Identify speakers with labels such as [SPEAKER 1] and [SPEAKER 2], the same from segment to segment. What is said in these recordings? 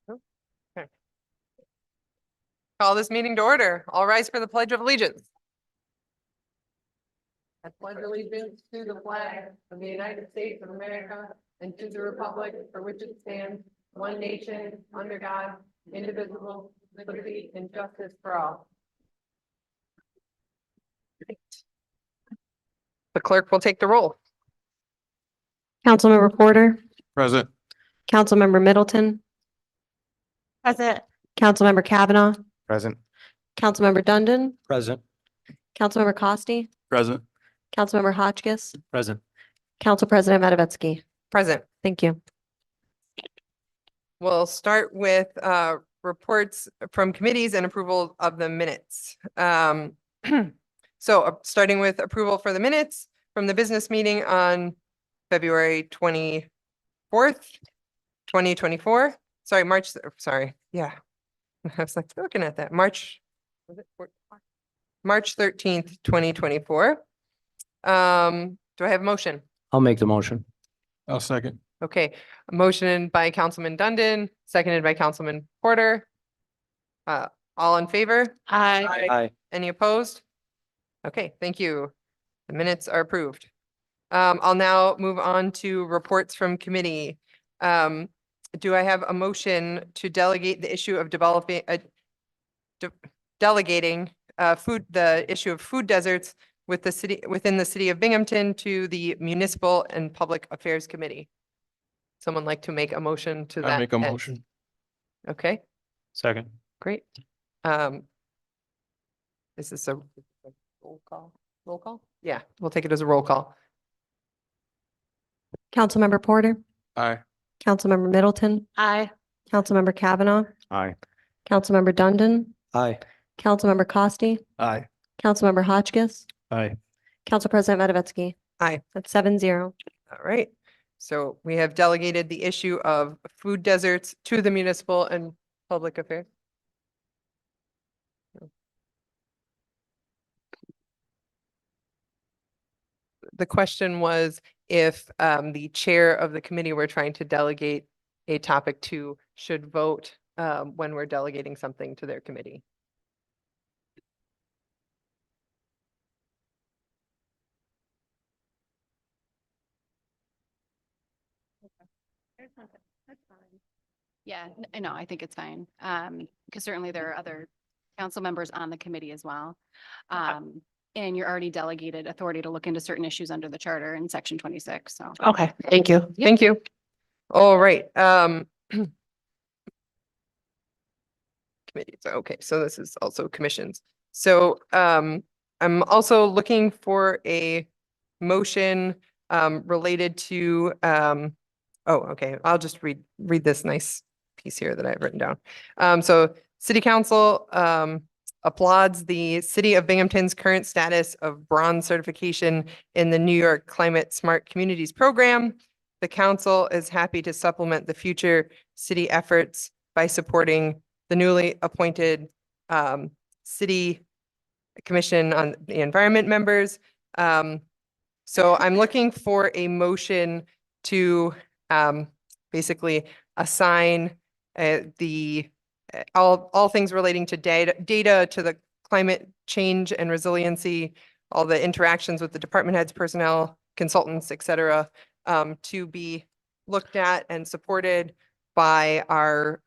[SPEAKER 1] Okay. Call this meeting to order. All rise for the Pledge of Allegiance. I pledge allegiance to the flag of the United States of America and to the republic for which it stands, one nation, under God, indivisible, with liberty and justice for all. The clerk will take the roll.
[SPEAKER 2] Councilmember Porter,
[SPEAKER 3] Present.
[SPEAKER 2] Councilmember Middleton,
[SPEAKER 4] Present.
[SPEAKER 2] Councilmember Kavanaugh,
[SPEAKER 3] Present.
[SPEAKER 2] Councilmember Dundon,
[SPEAKER 3] Present.
[SPEAKER 2] Councilmember Costi,
[SPEAKER 3] Present.
[SPEAKER 2] Councilmember Hotchkiss,
[SPEAKER 3] Present.
[SPEAKER 2] Council President Matavetsky.
[SPEAKER 1] Present.
[SPEAKER 2] Thank you.
[SPEAKER 1] We'll start with reports from committees and approval of the minutes. So starting with approval for the minutes from the business meeting on February 24th, 2024. Sorry, yeah. I was like looking at that. March 13th, 2024. Do I have a motion?
[SPEAKER 3] I'll make the motion. I'll second.
[SPEAKER 1] Okay, a motion by Councilman Dundon, seconded by Councilman Porter. All in favor?
[SPEAKER 4] Aye.
[SPEAKER 3] Aye.
[SPEAKER 1] Any opposed? Okay, thank you. The minutes are approved. I'll now move on to reports from committee. Do I have a motion to delegate the issue of delegating the issue of food deserts within the city of Binghamton to the Municipal and Public Affairs Committee? Someone like to make a motion to that?
[SPEAKER 3] I make a
[SPEAKER 1] end?
[SPEAKER 3] motion.
[SPEAKER 1] Okay,
[SPEAKER 3] Second.
[SPEAKER 1] great. Is this a roll call? Roll call? Yeah, we'll take it as a roll call.
[SPEAKER 2] Councilmember Porter,
[SPEAKER 3] Aye.
[SPEAKER 2] Councilmember Middleton,
[SPEAKER 4] Aye.
[SPEAKER 2] Councilmember Kavanaugh,
[SPEAKER 3] Aye.
[SPEAKER 2] Councilmember Dundon,
[SPEAKER 3] Aye.
[SPEAKER 2] Councilmember Costi,
[SPEAKER 3] Aye.
[SPEAKER 2] Councilmember Hotchkiss,
[SPEAKER 3] Aye.
[SPEAKER 2] Council President Matavetsky.
[SPEAKER 1] Aye.
[SPEAKER 2] That's 7-0.
[SPEAKER 1] All right. So we have delegated the issue of food deserts to the Municipal and Public Affairs. The question was if the chair of the committee we're trying to delegate a topic to should vote when we're delegating something to their committee.
[SPEAKER 4] That's fine. Yeah, no, I think it's fine. Because certainly there are other council members on the committee as well. And you're already delegated authority to look into certain issues under the charter in section 26, so.
[SPEAKER 1] Okay, thank you. Thank you. All right. Committees. Okay, so this is also commissions. So I'm also looking for a motion related to okay, I'll just read this nice piece here that I've written down. So City Council applauds the City of Binghamton's current status of bronze certification in the New York Climate Smart Communities Program. The council is happy to supplement the future city efforts by supporting the newly appointed City Commission on the Environment members. So I'm looking for a motion to basically assign all things relating to data to the climate change and resiliency, all the interactions with the department heads, personnel, consultants, et cetera, to be looked at and supported by our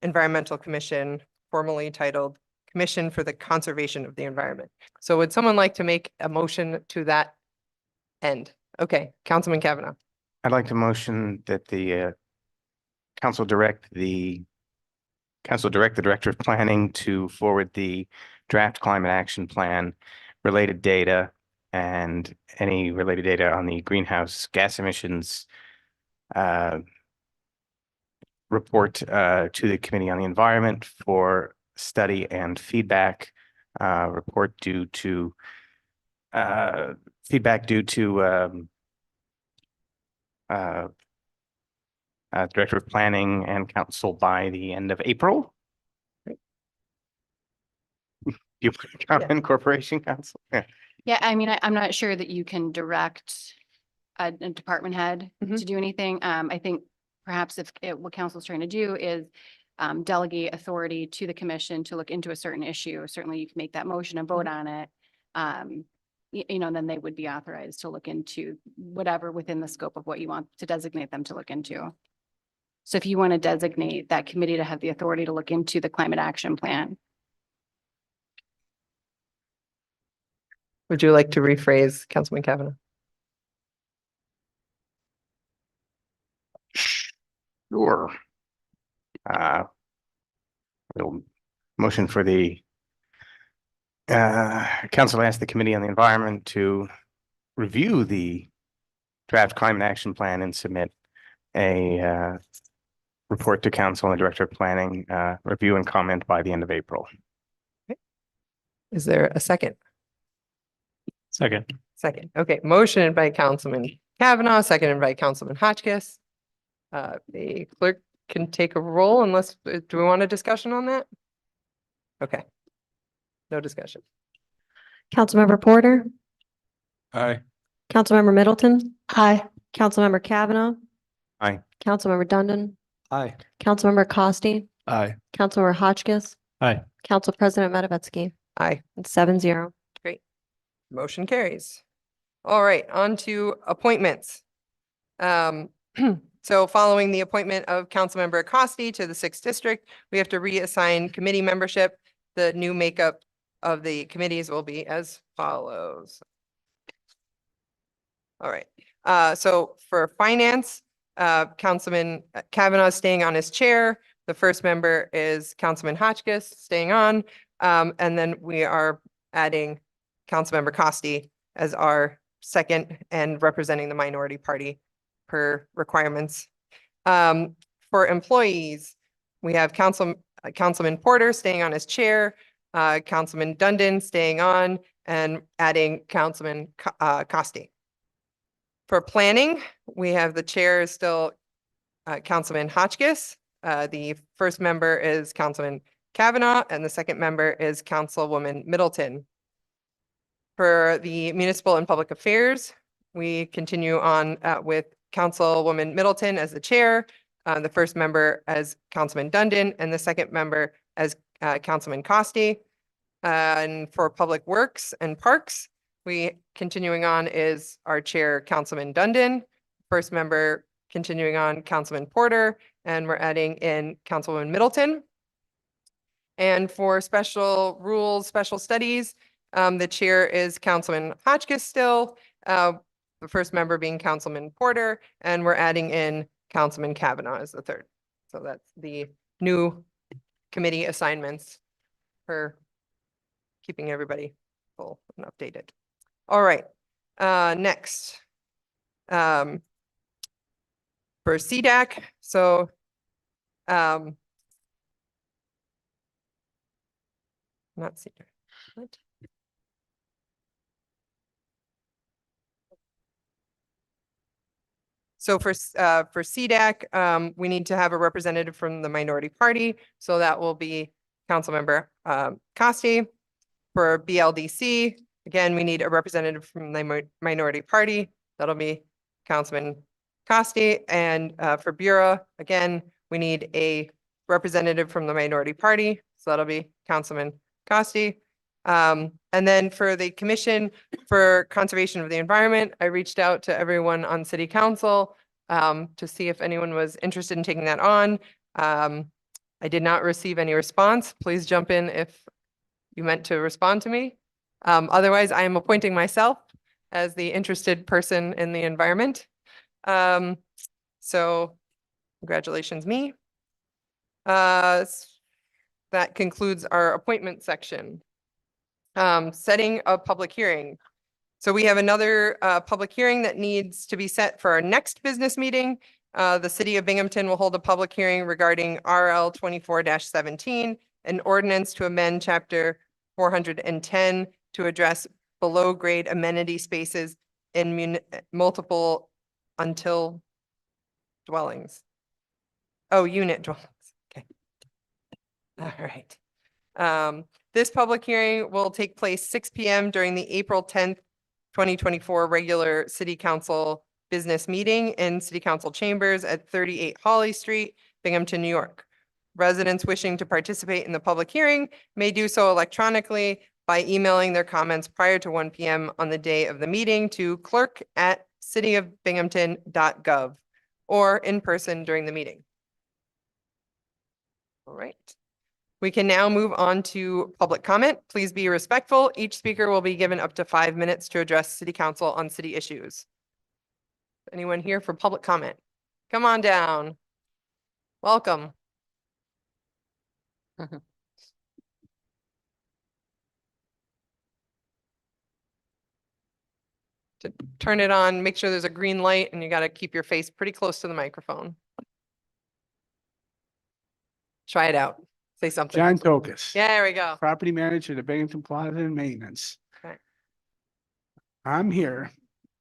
[SPEAKER 1] environmental commission, formerly titled Commission for the Conservation of the Environment. So would someone like to make a motion to that end? Okay, Councilman Kavanaugh.
[SPEAKER 5] I'd like to motion that the council direct the director of planning to forward the draft climate action plan related data and any related data on the greenhouse gas emissions report to the Committee on the Environment for study and feedback. Report due to Director of Planning and Council by the end of April. You comment Corporation Council? Yeah.
[SPEAKER 4] Yeah, I mean, I'm not sure that you can direct a department head to do anything. I think perhaps if what council's trying to do is delegate authority to the commission to look into a certain issue, certainly you can make that motion and vote on it. You know, and then they would be authorized to look into whatever within the scope of what you want to designate them to look into. So if you want to designate that committee to have the authority to look into the climate action plan.
[SPEAKER 1] Would you like to rephrase, Councilman Kavanaugh?
[SPEAKER 5] Sure. We'll motion for the council ask the Committee on the Environment to review the draft climate action plan and submit a report to council and the Director of Planning, review and comment by the end of April.
[SPEAKER 1] Is there a second?
[SPEAKER 3] Second.
[SPEAKER 1] Second. Okay, motion by Councilman Kavanaugh, seconded by Councilman Hotchkiss. The clerk can take a roll unless, do we want a discussion on that? Okay. No discussion.
[SPEAKER 2] Councilmember Porter,
[SPEAKER 3] Aye.
[SPEAKER 2] Councilmember Middleton. Aye. Councilmember Kavanaugh.
[SPEAKER 5] Aye.
[SPEAKER 2] Councilmember Dundon,
[SPEAKER 3] Aye.
[SPEAKER 2] Councilmember Costi,
[SPEAKER 3] Aye.
[SPEAKER 2] Councilmember Hotchkiss,
[SPEAKER 3] Aye.
[SPEAKER 2] Council President Matavetsky.
[SPEAKER 1] Aye.
[SPEAKER 2] It's 7-0.
[SPEAKER 1] Motion carries. All right, on to appointments. So following the appointment of Councilmember Costi to the 6th District, we have to reassign committee membership. The new makeup of the committees will be as follows. All right, so for finance, Councilman Kavanaugh is staying on his chair. The first member is Councilman Hotchkiss staying on. And then we are adding Councilmember Costi as our second and representing the minority party per requirements. For employees, we have Councilman Porter staying on his chair, Councilman Dundon staying on, and adding Councilman Costi. For planning, we have the chair is still Councilman Hotchkiss. The first member is Councilman Kavanaugh, and the second member is Councilwoman Middleton. For the municipal and public affairs, we continue on with Councilwoman Middleton as the chair, the first member as Councilman Dundon, and the second member as Councilman Costi. And for public works and parks, we continuing on is our chair, Councilman Dundon, first member continuing on Councilman Porter, and we're adding in Councilwoman Middleton. And for special rules, special studies, the chair is Councilman Hotchkiss still, the first member being Councilman Porter, and we're adding in Councilman Kavanaugh as the third. So that's the new committee assignments for keeping everybody full and updated. All right, next. For CDAC, so not CDAC. What? So for CDAC, we need to have a representative from the minority party. So that will be Councilmember Costi. For BLDC, again, we need a representative from the minority party. That'll be Councilman Costi. And for Bureau, again, we need a representative from the minority party. So that'll be Councilman Costi. And then for the Commission for Conservation of the Environment, I reached out to everyone on City Council to see if anyone was interested in taking that on. I did not receive any response. Please jump in if you meant to respond to me. Otherwise, I am appointing myself as the interested person in the environment. So congratulations, me. That concludes our appointment section. Setting a public hearing. So we have another public hearing that needs to be set for our next business meeting. The City of Binghamton will hold a public hearing regarding RL 24-17, an ordinance to amend Chapter 410 to address below grade amenity spaces in multiple until dwellings. Oh, unit dwellings. Okay. All right. This public hearing will take place 6 p.m. during the April 10th, 2024 regular City Council business meeting in City Council chambers at 38 Holly Street, Binghamton, New York. Residents wishing to participate in the public hearing may do so electronically by emailing their comments prior to 1 p.m. on the day of the meeting to clerk@cityofbinghamton.gov or in person during the meeting. All right. We can now move on to public comment. Please be respectful. Each speaker will be given up to 5 minutes to address City Council on city issues. Anyone here for public comment? Come on down. Welcome. To turn it on, make sure there's a green light and you got to keep your face pretty close to the microphone. Try it out. Say something.
[SPEAKER 6] John Tokas.
[SPEAKER 1] Yeah, there we go.
[SPEAKER 6] Property manager at Binghamton Plaza and Maintenance.
[SPEAKER 1] Okay.
[SPEAKER 6] I'm here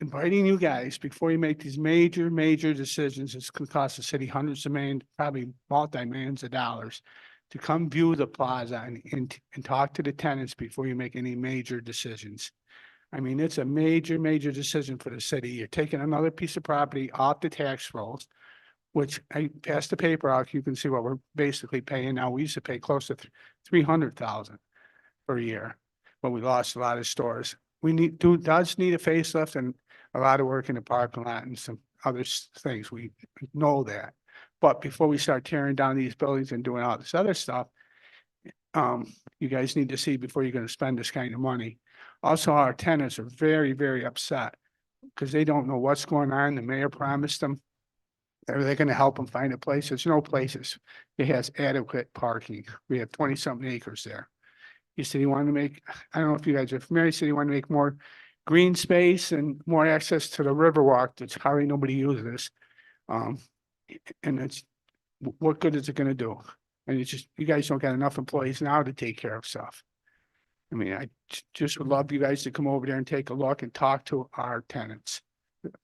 [SPEAKER 6] inviting you guys before you make these major decisions. It's gonna cost the city hundreds of millions, probably multi-millions of dollars to come view the plaza and talk to the tenants before you make any major decisions. I mean, it's a major decision for the city. You're taking another piece of property off the tax rolls, which I passed the paper out. You can see what we're basically paying now. We used to pay close to 300,000 per year, but we lost a lot of stores. Does need a facelift and a lot of work in the parking lot and some other things. We know that. But before we start tearing down these buildings and doing all this other stuff, you guys need to see before you're going to spend this kind of money. Also, our tenants are very upset because they don't know what's going on. The mayor promised them are they going to help them find a place? There's no places. It has adequate parking. We have 20-something acres there. He said he wanted to make, I don't know if you guys are familiar, he said he wanted to make more green space and more access to the Riverwalk that's hardly nobody uses. And it's, what good is it going to do? And it's just, you guys don't got enough employees now to take care of stuff. I mean, I just would love you guys to come over there and take a look and talk to our tenants.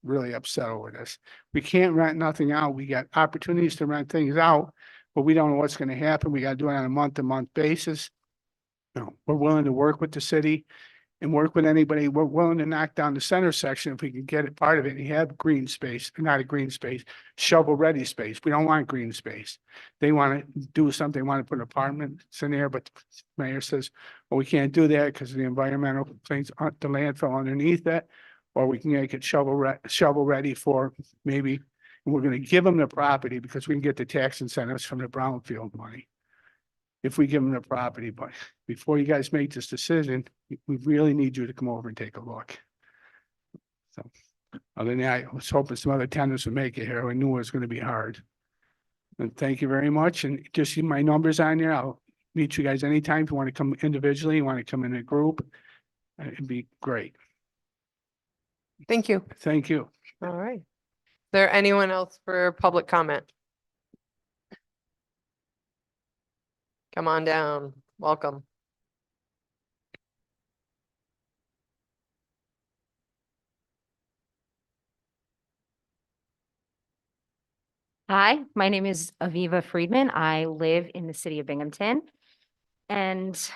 [SPEAKER 6] Really upset over this. We can't rent nothing out. We got opportunities to rent things out, but we don't know what's going to happen. We got to do it on a month-to-month basis. You know, we're willing to work with the city and work with anybody. We're willing to knock down the center section if we can get it part of it and have green space, not a green space, shovel-ready space. We don't want green space. They want to do something, want to put apartments in there, but the mayor says, well, we can't do that because of the environmental things, the landfill underneath it. Or we can make it shovel ready for maybe, and we're going to give them the property because we can get the tax incentives from the brownfield money. If we give them the property, but before you guys make this decision, we really need you to come over and take a look. So, other than that, I was hoping some other tenants would make it here. I knew it was going to be hard. And thank you very much. And just see my numbers on there. I'll meet you guys anytime. If you want to come individually, you want to come in a group, it'd be great.
[SPEAKER 1] Thank you.
[SPEAKER 6] Thank you.
[SPEAKER 1] All right. Is there anyone else for public comment? Come on down. Welcome.
[SPEAKER 7] Hi, my name is Aviva Friedman. I live in the city of Binghamton. And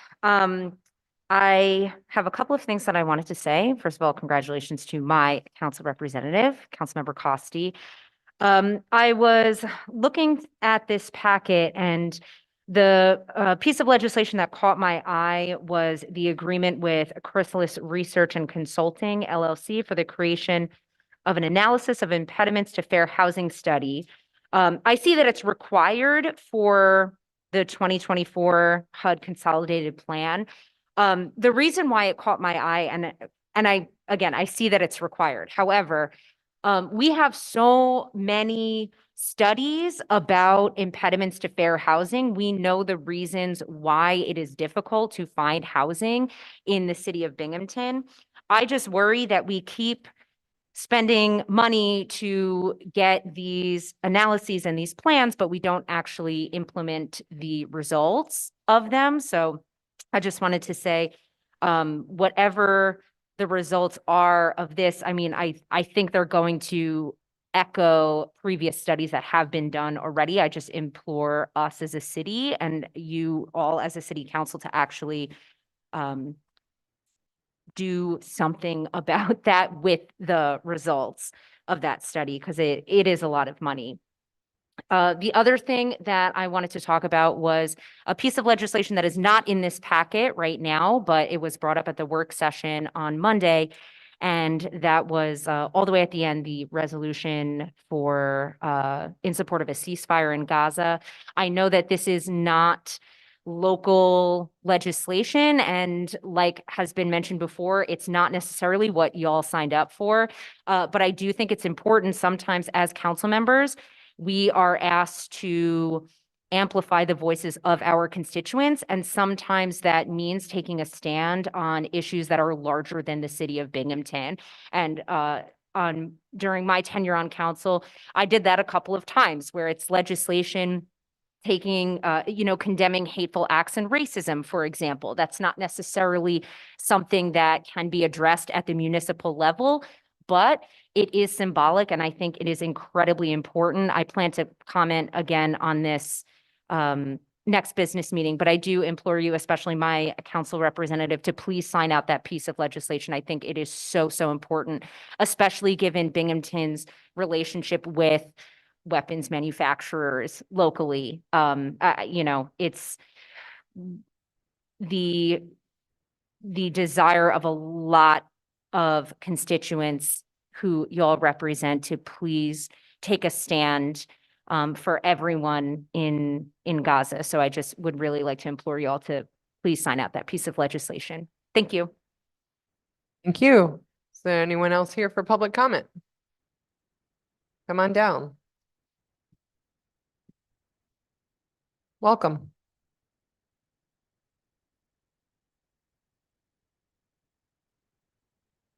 [SPEAKER 7] I have a couple of things that I wanted to say. First of all, congratulations to my council representative, Councilmember Costi. I was looking at this packet and the piece of legislation that caught my eye was the agreement with Chrysalis Research and Consulting, LLC, for the creation of an analysis of impediments to fair housing study. I see that it's required for the 2024 HUD consolidated plan. The reason why it caught my eye, and I see that it's required. However, we have so many studies about impediments to fair housing. We know the reasons why it is difficult to find housing in the city of Binghamton. I just worry that we keep spending money to get these analyses and these plans, but we don't actually implement the results of them. So I just wanted to say, whatever the results are of this, I mean, I think they're going to echo previous studies that have been done already. I just implore us as a city and you all as a city council to actually do something about that with the results of that study, because it is a lot of money. The other thing that I wanted to talk about was a piece of legislation that is not in this packet right now, but it was brought up at the work session on Monday. And that was all the way at the end, the resolution for in support of a ceasefire in Gaza. I know that this is not local legislation, and like has been mentioned before, it's not necessarily what y'all signed up for. But I do think it's important sometimes as council members, we are asked to amplify the voices of our constituents. And sometimes that means taking a stand on issues that are larger than the city of Binghamton. And during my tenure on council, I did that a couple of times where it's legislation taking, condemning hateful acts and racism, for example. That's not necessarily something that can be addressed at the municipal level, but it is symbolic, and I think it is incredibly important. I plan to comment again on this next business meeting, but I do implore you, especially my council representative, to please sign out that piece of legislation. I think it is so, so important, especially given Binghamton's relationship with weapons manufacturers locally. It's the desire of a lot of constituents who y'all represent to please take a stand for everyone in Gaza. So I just would really like to implore y'all to please sign out that piece of legislation. Thank you.
[SPEAKER 1] Thank you. Is there anyone else here for public comment? Come on down. Welcome.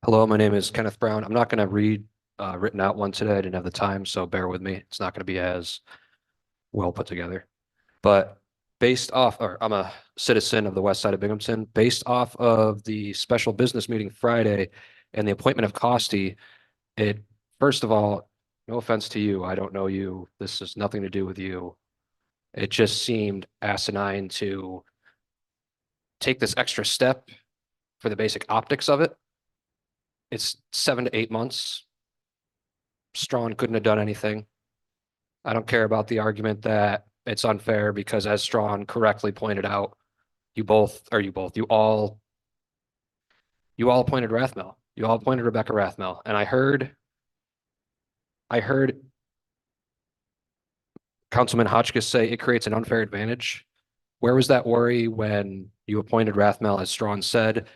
[SPEAKER 8] Hello, my name is Kenneth Brown. I'm not going to read a written out one today. I didn't have the time, so bear with me. It's not going to be as well put together. But I'm a citizen of the west side of Binghamton. Based off of the special business meeting Friday and the appointment of Costi, first of all, no offense to you, I don't know you. This has nothing to do with you. It just seemed asinine to take this extra step for the basic optics of it. It's 7 to 8 months. Strawn couldn't have done anything. I don't care about the argument that it's unfair because, as Strawn correctly pointed out, you all appointed Rathmel. You all appointed Rebecca Rathmel. And I heard Councilman Hotchkiss say it creates an unfair advantage. Where was that worry when you appointed Rathmel, as Strawn said?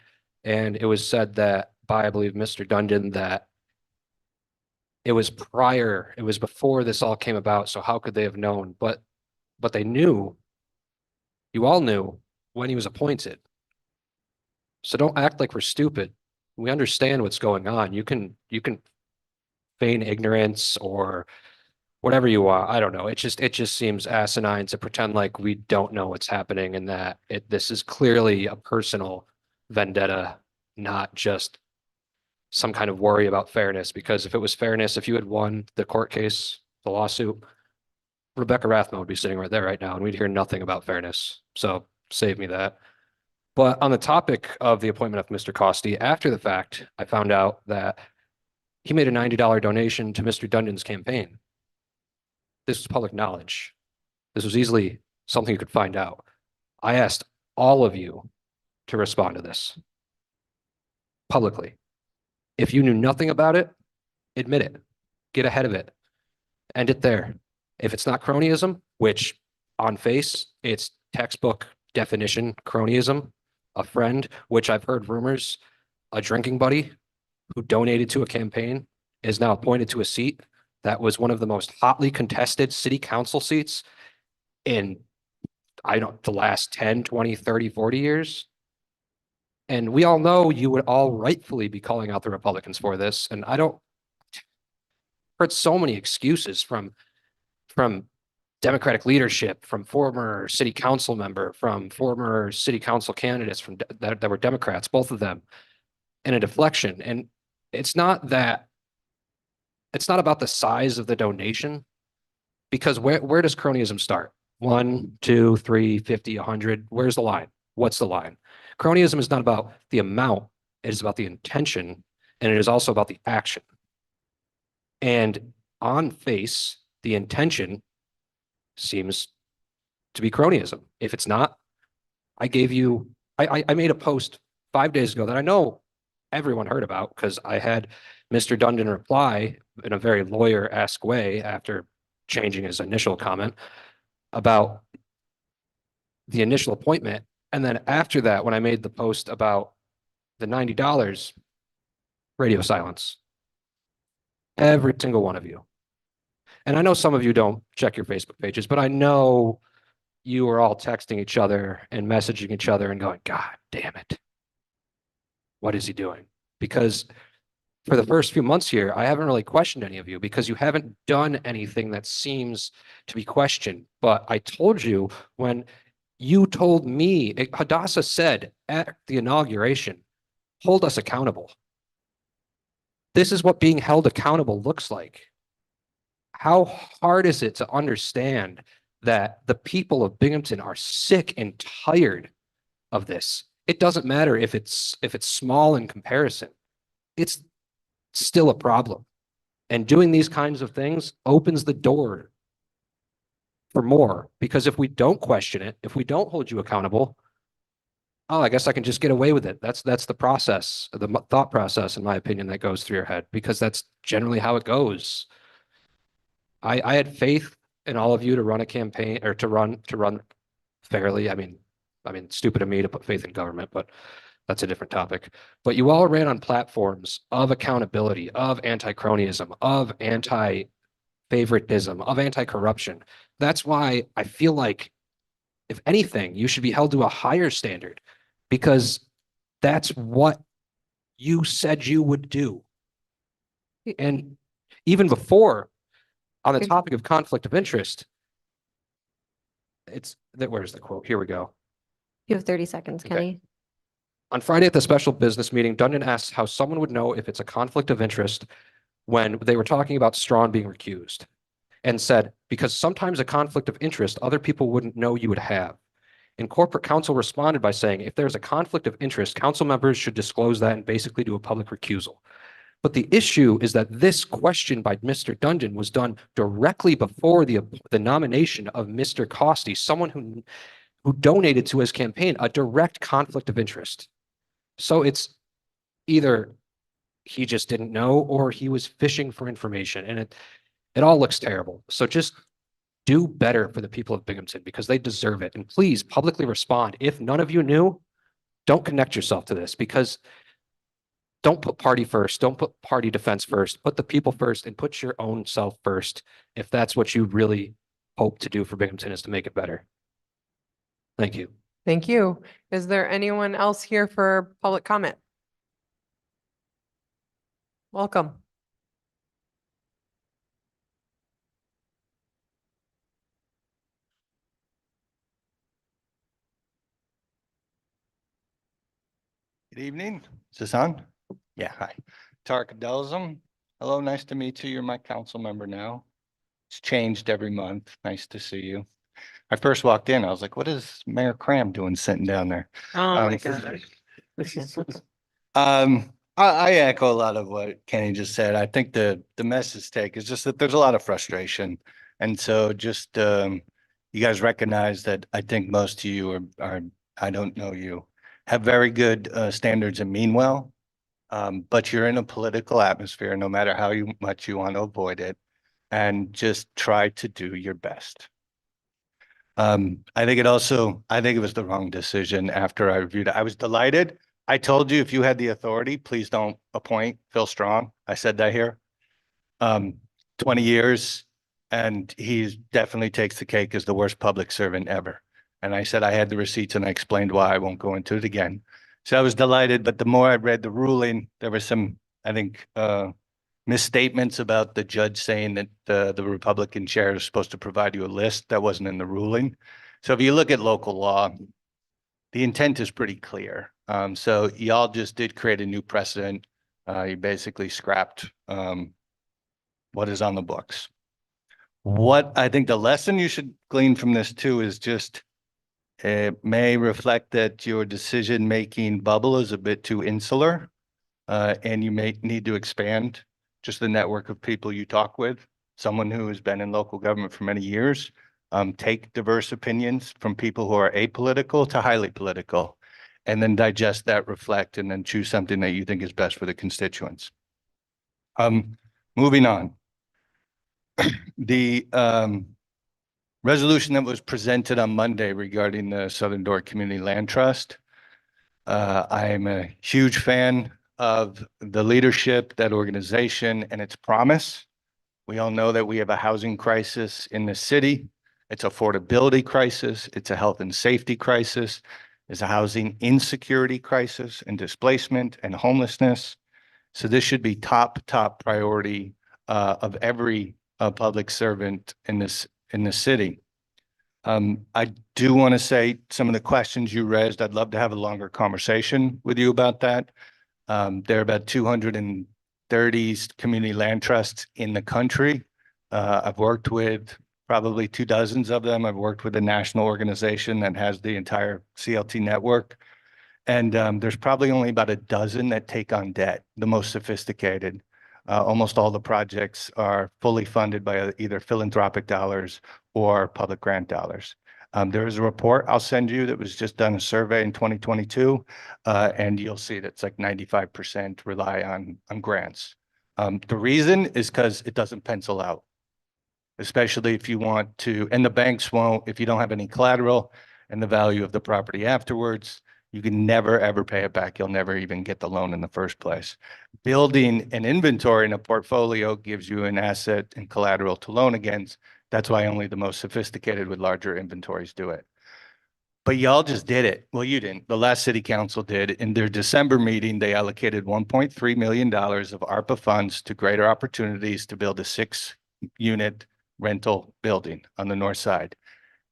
[SPEAKER 8] And it was said that by, I believe, Mr. Dundon, that it was before this all came about. So how could they have known? But they knew, you all knew when he was appointed. So don't act like we're stupid. We understand what's going on. You can feign ignorance or whatever you want. I don't know. It just seems asinine to pretend like we don't know what's happening and that this is clearly a personal vendetta, not just some kind of worry about fairness. Because if it was fairness, if you had won the court case, the lawsuit, Rebecca Rathmel would be sitting right there right now and we'd hear nothing about fairness. So save me that. But on the topic of the appointment of Mr. Costi, after the fact, I found out that he made a $90 donation to Mr. Dundon's campaign. This was public knowledge. This was easily something you could find out. I asked all of you to respond to this publicly. If you knew nothing about it, admit it. Get ahead of it. End it there. If it's not cronyism, which on face, it's textbook definition cronyism, a friend, which I've heard rumors, a drinking buddy who donated to a campaign is now appointed to a seat that was one of the most hotly contested city council seats in, the last 10, 20, 30, 40 years. And we all know you would all rightfully be calling out the Republicans for this. And heard so many excuses from Democratic leadership, from former city council member, from former city council candidates that were Democrats, both of them, in a deflection. And it's not about the size of the donation, because where does cronyism start? 1, 2, 3, 50, 100. Where's the line? What's the line? Cronyism is not about the amount It is about the intention, and it is also about the action. And on face, the intention seems to be cronyism. If it's not, I made a post 5 days ago that I know everyone heard about because I had Mr. Dundon reply in a very lawyer-esque way after changing his initial comment about the initial appointment. And then after that, when I made the post about the $90, radio silence. Every single one of you. And I know some of you don't check your Facebook pages, but I know you are all texting each other and messaging each other and going, God damn it. What is he doing? Because for the first few months here, I haven't really questioned any of you because you haven't done anything that seems to be questioned. But I told you when you told me, Hadassah said at the inauguration, hold us accountable. This is what being held accountable looks like. How hard is it to understand that the people of Binghamton are sick and tired of this? It doesn't matter if it's small in comparison. It's still a problem. And doing these kinds of things opens the door for more, because if we don't question it, if we don't hold you accountable, oh, I guess I can just get away with it. That's the process, the thought process, in my opinion, that goes through your head, because that's generally how it goes. I had faith in all of you to run a campaign or to run fairly. I mean, stupid of me to put faith in government, but that's a different topic. But you all ran on platforms of accountability, of anti-cronyism, of anti-favoritism, of anti-corruption. That's why I feel like, if anything, you should be held to a higher standard, because that's what you said you would do. And even before, on the topic of conflict of interest, where's the quote? Here we go.
[SPEAKER 2] You have 30 seconds,
[SPEAKER 8] Okay.
[SPEAKER 2] Kenny.
[SPEAKER 8] On Friday at the special business meeting, Dundon asked how someone would know if it's a conflict of interest when they were talking about Strawn being recused, and said, because sometimes a conflict of interest other people wouldn't know you would have. And corporate counsel responded by saying, if there's a conflict of interest, council members should disclose that and basically do a public recusal. But the issue is that this question by Mr. Dundon was done directly before the nomination of Mr. Costy, someone who donated to his campaign, a direct conflict of interest. So it's either he just didn't know or he was fishing for information, and it all looks terrible. So just do better for the people of Binghamton, because they deserve it. And please publicly respond. If none of you knew, don't connect yourself to this, because don't put party first. Don't put party defense first. Put the people first and put your own self first. If that's what you really hope to do for Binghamton, is to make it better. Thank you.
[SPEAKER 1] Thank you. Is there anyone else here for public comment? Welcome.
[SPEAKER 9] Good evening. Is this on? Yeah, hi. Delzim. Hello, nice to meet you. You're my council member now. It's changed every month. Nice to see you. I first walked in, I was like, what is Mayor Cram doing sitting down there?
[SPEAKER 1] Oh
[SPEAKER 9] my God. I echo a lot of what Kenny just said. I think the message take is just that there's a lot of frustration. And so just you guys recognize that I think most of you are I don't know you, have very good standards and mean well. But you're in a political atmosphere, no matter how much you want to avoid it, and just try to do your best. I think it was the wrong decision after I reviewed it. I was delighted. I told you, if you had the authority, please don't appoint Phil Strong. I said that here. 20 years, and he definitely takes the cake as the worst public servant ever. And I said I had the receipts, and I explained why. I won't go into it again. So I was delighted, but the more I read the ruling, there were some, I think, misstatements about the judge saying that the Republican chair is supposed to provide you a list. That wasn't in the ruling. So if you look at local law, the intent is pretty clear. So y'all just did create a new precedent. You basically scrapped what is on the books. What I think the lesson you should glean from this too is just It may reflect that your decision-making bubble is a bit too insular, and you may need to expand just the network of people you talk with. Someone who has been in local government for many years, take diverse opinions from people who are apolitical to highly political, and then digest that, reflect, and then choose something that you think is best for the constituents. Moving on. The resolution that was presented on Monday regarding the Southern Door Community Land Trust. I am a huge fan of the leadership, that organization, and its promise. We all know that we have a housing crisis in the city. It's affordability crisis. It's a health and safety crisis. It's a housing insecurity crisis and displacement and homelessness. So this should be top priority of every public servant in this city. I do want to say some of the questions you raised, I'd love to have a longer conversation with you about that. There are about 230 community land trusts in the country. I've worked with probably 24 of them. I've worked with a national organization that has the entire CLT network. And there's probably only about a dozen that take on debt, the most sophisticated. Almost all the projects are fully funded by either philanthropic dollars or public grant dollars. There is a report I'll send you that was just done, a survey in 2022, and you'll see that's like 95% rely on grants. The reason is because it doesn't pencil out, especially if you want to, and the banks won't, if you don't have any collateral and the value of the property afterwards, you can never, ever pay it back. You'll never even get the loan in the first place. Building an inventory in a portfolio gives you an asset and collateral to loan against. That's why only the most sophisticated with larger inventories do it. But y'all just did it. Well, you didn't. The last city council did. In their December meeting, they allocated $1.3 million of ARPA funds to greater opportunities to build a 6-unit rental building on the north side.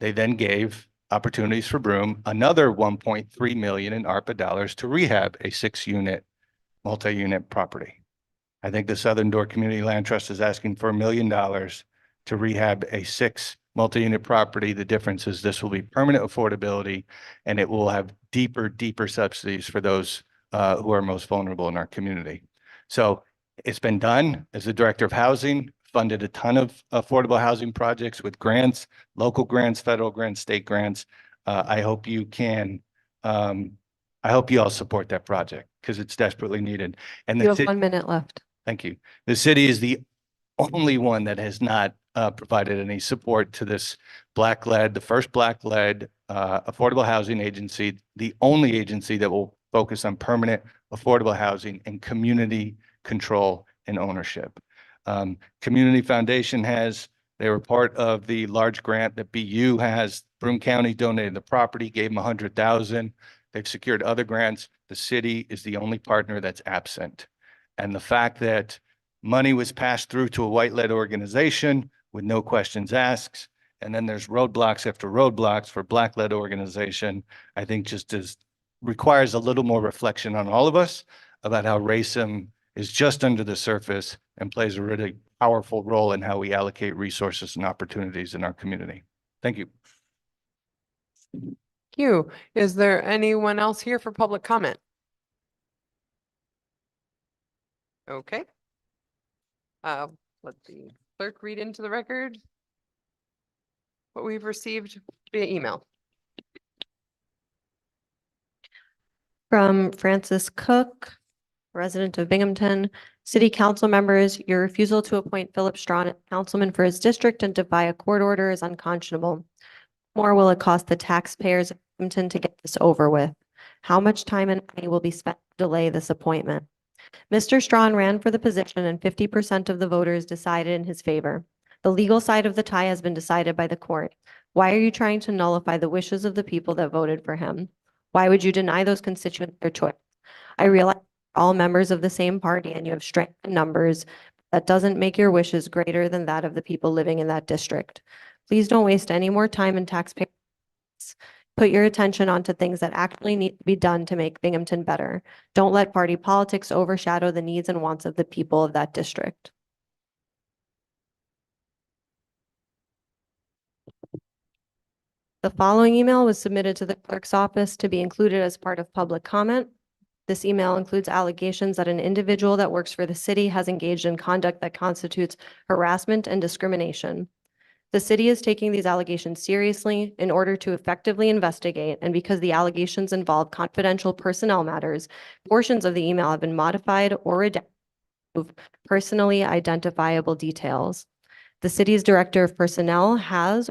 [SPEAKER 9] They then gave opportunities for Broome another 1.3 million in ARPA dollars to rehab a 6-unit multi-unit property. I think the Southern Door Community Land Trust is asking for $1 million to rehab a 6 multi-unit property. The difference is this will be permanent affordability, and it will have deeper subsidies for those who are most vulnerable in our community. So it's been done. As the director of housing, funded a ton of affordable housing projects with grants, local grants, federal grants, state grants. I hope you can, I hope you all support that project because it's desperately needed. And
[SPEAKER 2] You have 1 minute left.
[SPEAKER 9] Thank you. The city is the only one that has not provided any support to this Black-led, the first Black-led affordable housing agency, the only agency that will focus on permanent affordable housing and community control and ownership. Community Foundation they were part of the large grant that BU has. Broome County donated the property, gave them $100,000. They've secured other grants. The city is the only partner that's absent. And the fact that money was passed through to a white-led organization with no questions asked, and then there's roadblocks after roadblocks for Black-led organization, I think requires a little more reflection on all of us about how racism is just under the surface and plays a really powerful role in how we allocate resources and opportunities in our community. Thank you.
[SPEAKER 1] Thank you. Is there anyone else here for public comment? Okay. Let the clerk read into the record what we've received via email.
[SPEAKER 2] From Francis Cook, resident of Binghamton. City council members, your refusal to appoint Philip Strawn as councilman for his district and defy a court order is unconscionable. More will it cost the taxpayers of Binghamton to get this over with? How much time and money will be spent to delay this appointment? Mr. Strawn ran for the position and 50% of the voters decided in his favor. The legal side of the tie has been decided by the court. Why are you trying to nullify the wishes of the people that voted for him? Why would you deny those constituents their choice? I realize all members of the same party and you have strength in numbers. That doesn't make your wishes greater than that of the people living in that district. Please don't waste any more time and taxpayers. Put your attention onto things that actually need to be done to make Binghamton better. Don't let party politics overshadow the needs and wants of the people of that district. The following email was submitted to the clerk's office to be included as part of public comment. This email includes allegations that an individual that works for the city has engaged in conduct that constitutes harassment and discrimination. The city is taking these allegations seriously in order to effectively investigate, and because the allegations involve confidential personnel matters, portions of the email have been modified or redacted to remove personally identifiable details. The city's director of personnel has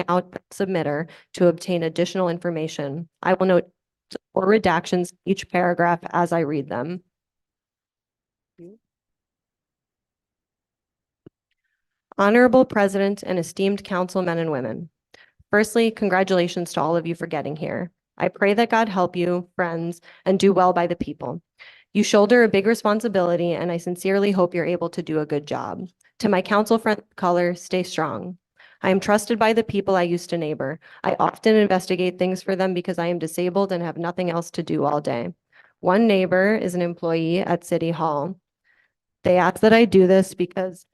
[SPEAKER 2] out submitter to obtain additional information. I will note or redactions each paragraph as I read them. Honorable President and esteemed councilmen and women. Firstly, congratulations to all of you for getting here. I pray that God help you, friends, and do well by the people. You shoulder a big responsibility, and I sincerely hope you're able to do a good job. To my council friend of color, stay strong. I am trusted by the people I used to neighbor. I often investigate things for them because I am disabled and have nothing else to do all day. One neighbor is an employee at City Hall. They ask that I do this because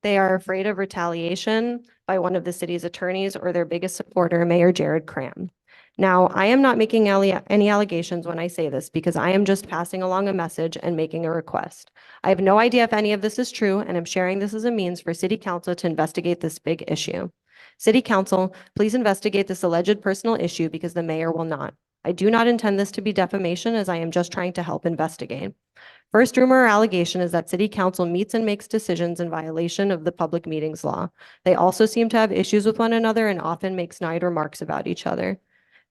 [SPEAKER 2] they are afraid of retaliation by one of the city's attorneys or their biggest supporter, Mayor Jared Cram. Now, I am not making any allegations when I say this because I am just passing along a message and making a request. I have no idea if any of this is true, and I'm sharing this as a means for City Council to investigate this big issue. City Council, please investigate this alleged personal issue because the mayor will not. I do not intend this to be defamation, as I am just trying to help investigate. First rumor or allegation is that City Council meets and makes decisions in violation of the public meetings law. They also seem to have issues with one another and often make snide remarks about each other.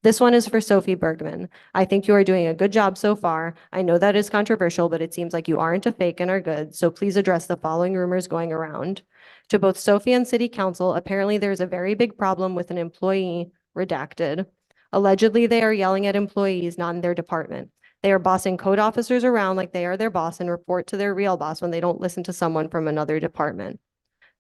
[SPEAKER 2] This one is for Sophie Bergman. I think you are doing a good job so far. I know that is controversial, but it seems like you aren't a fake and are good, so please address the following rumors going around. To both Sophie and City Council, apparently there's a very big problem with an employee redacted. Allegedly, they are yelling at employees not in their department. They are bossing code officers around like they are their boss and report to their real boss when they don't listen to someone from another department.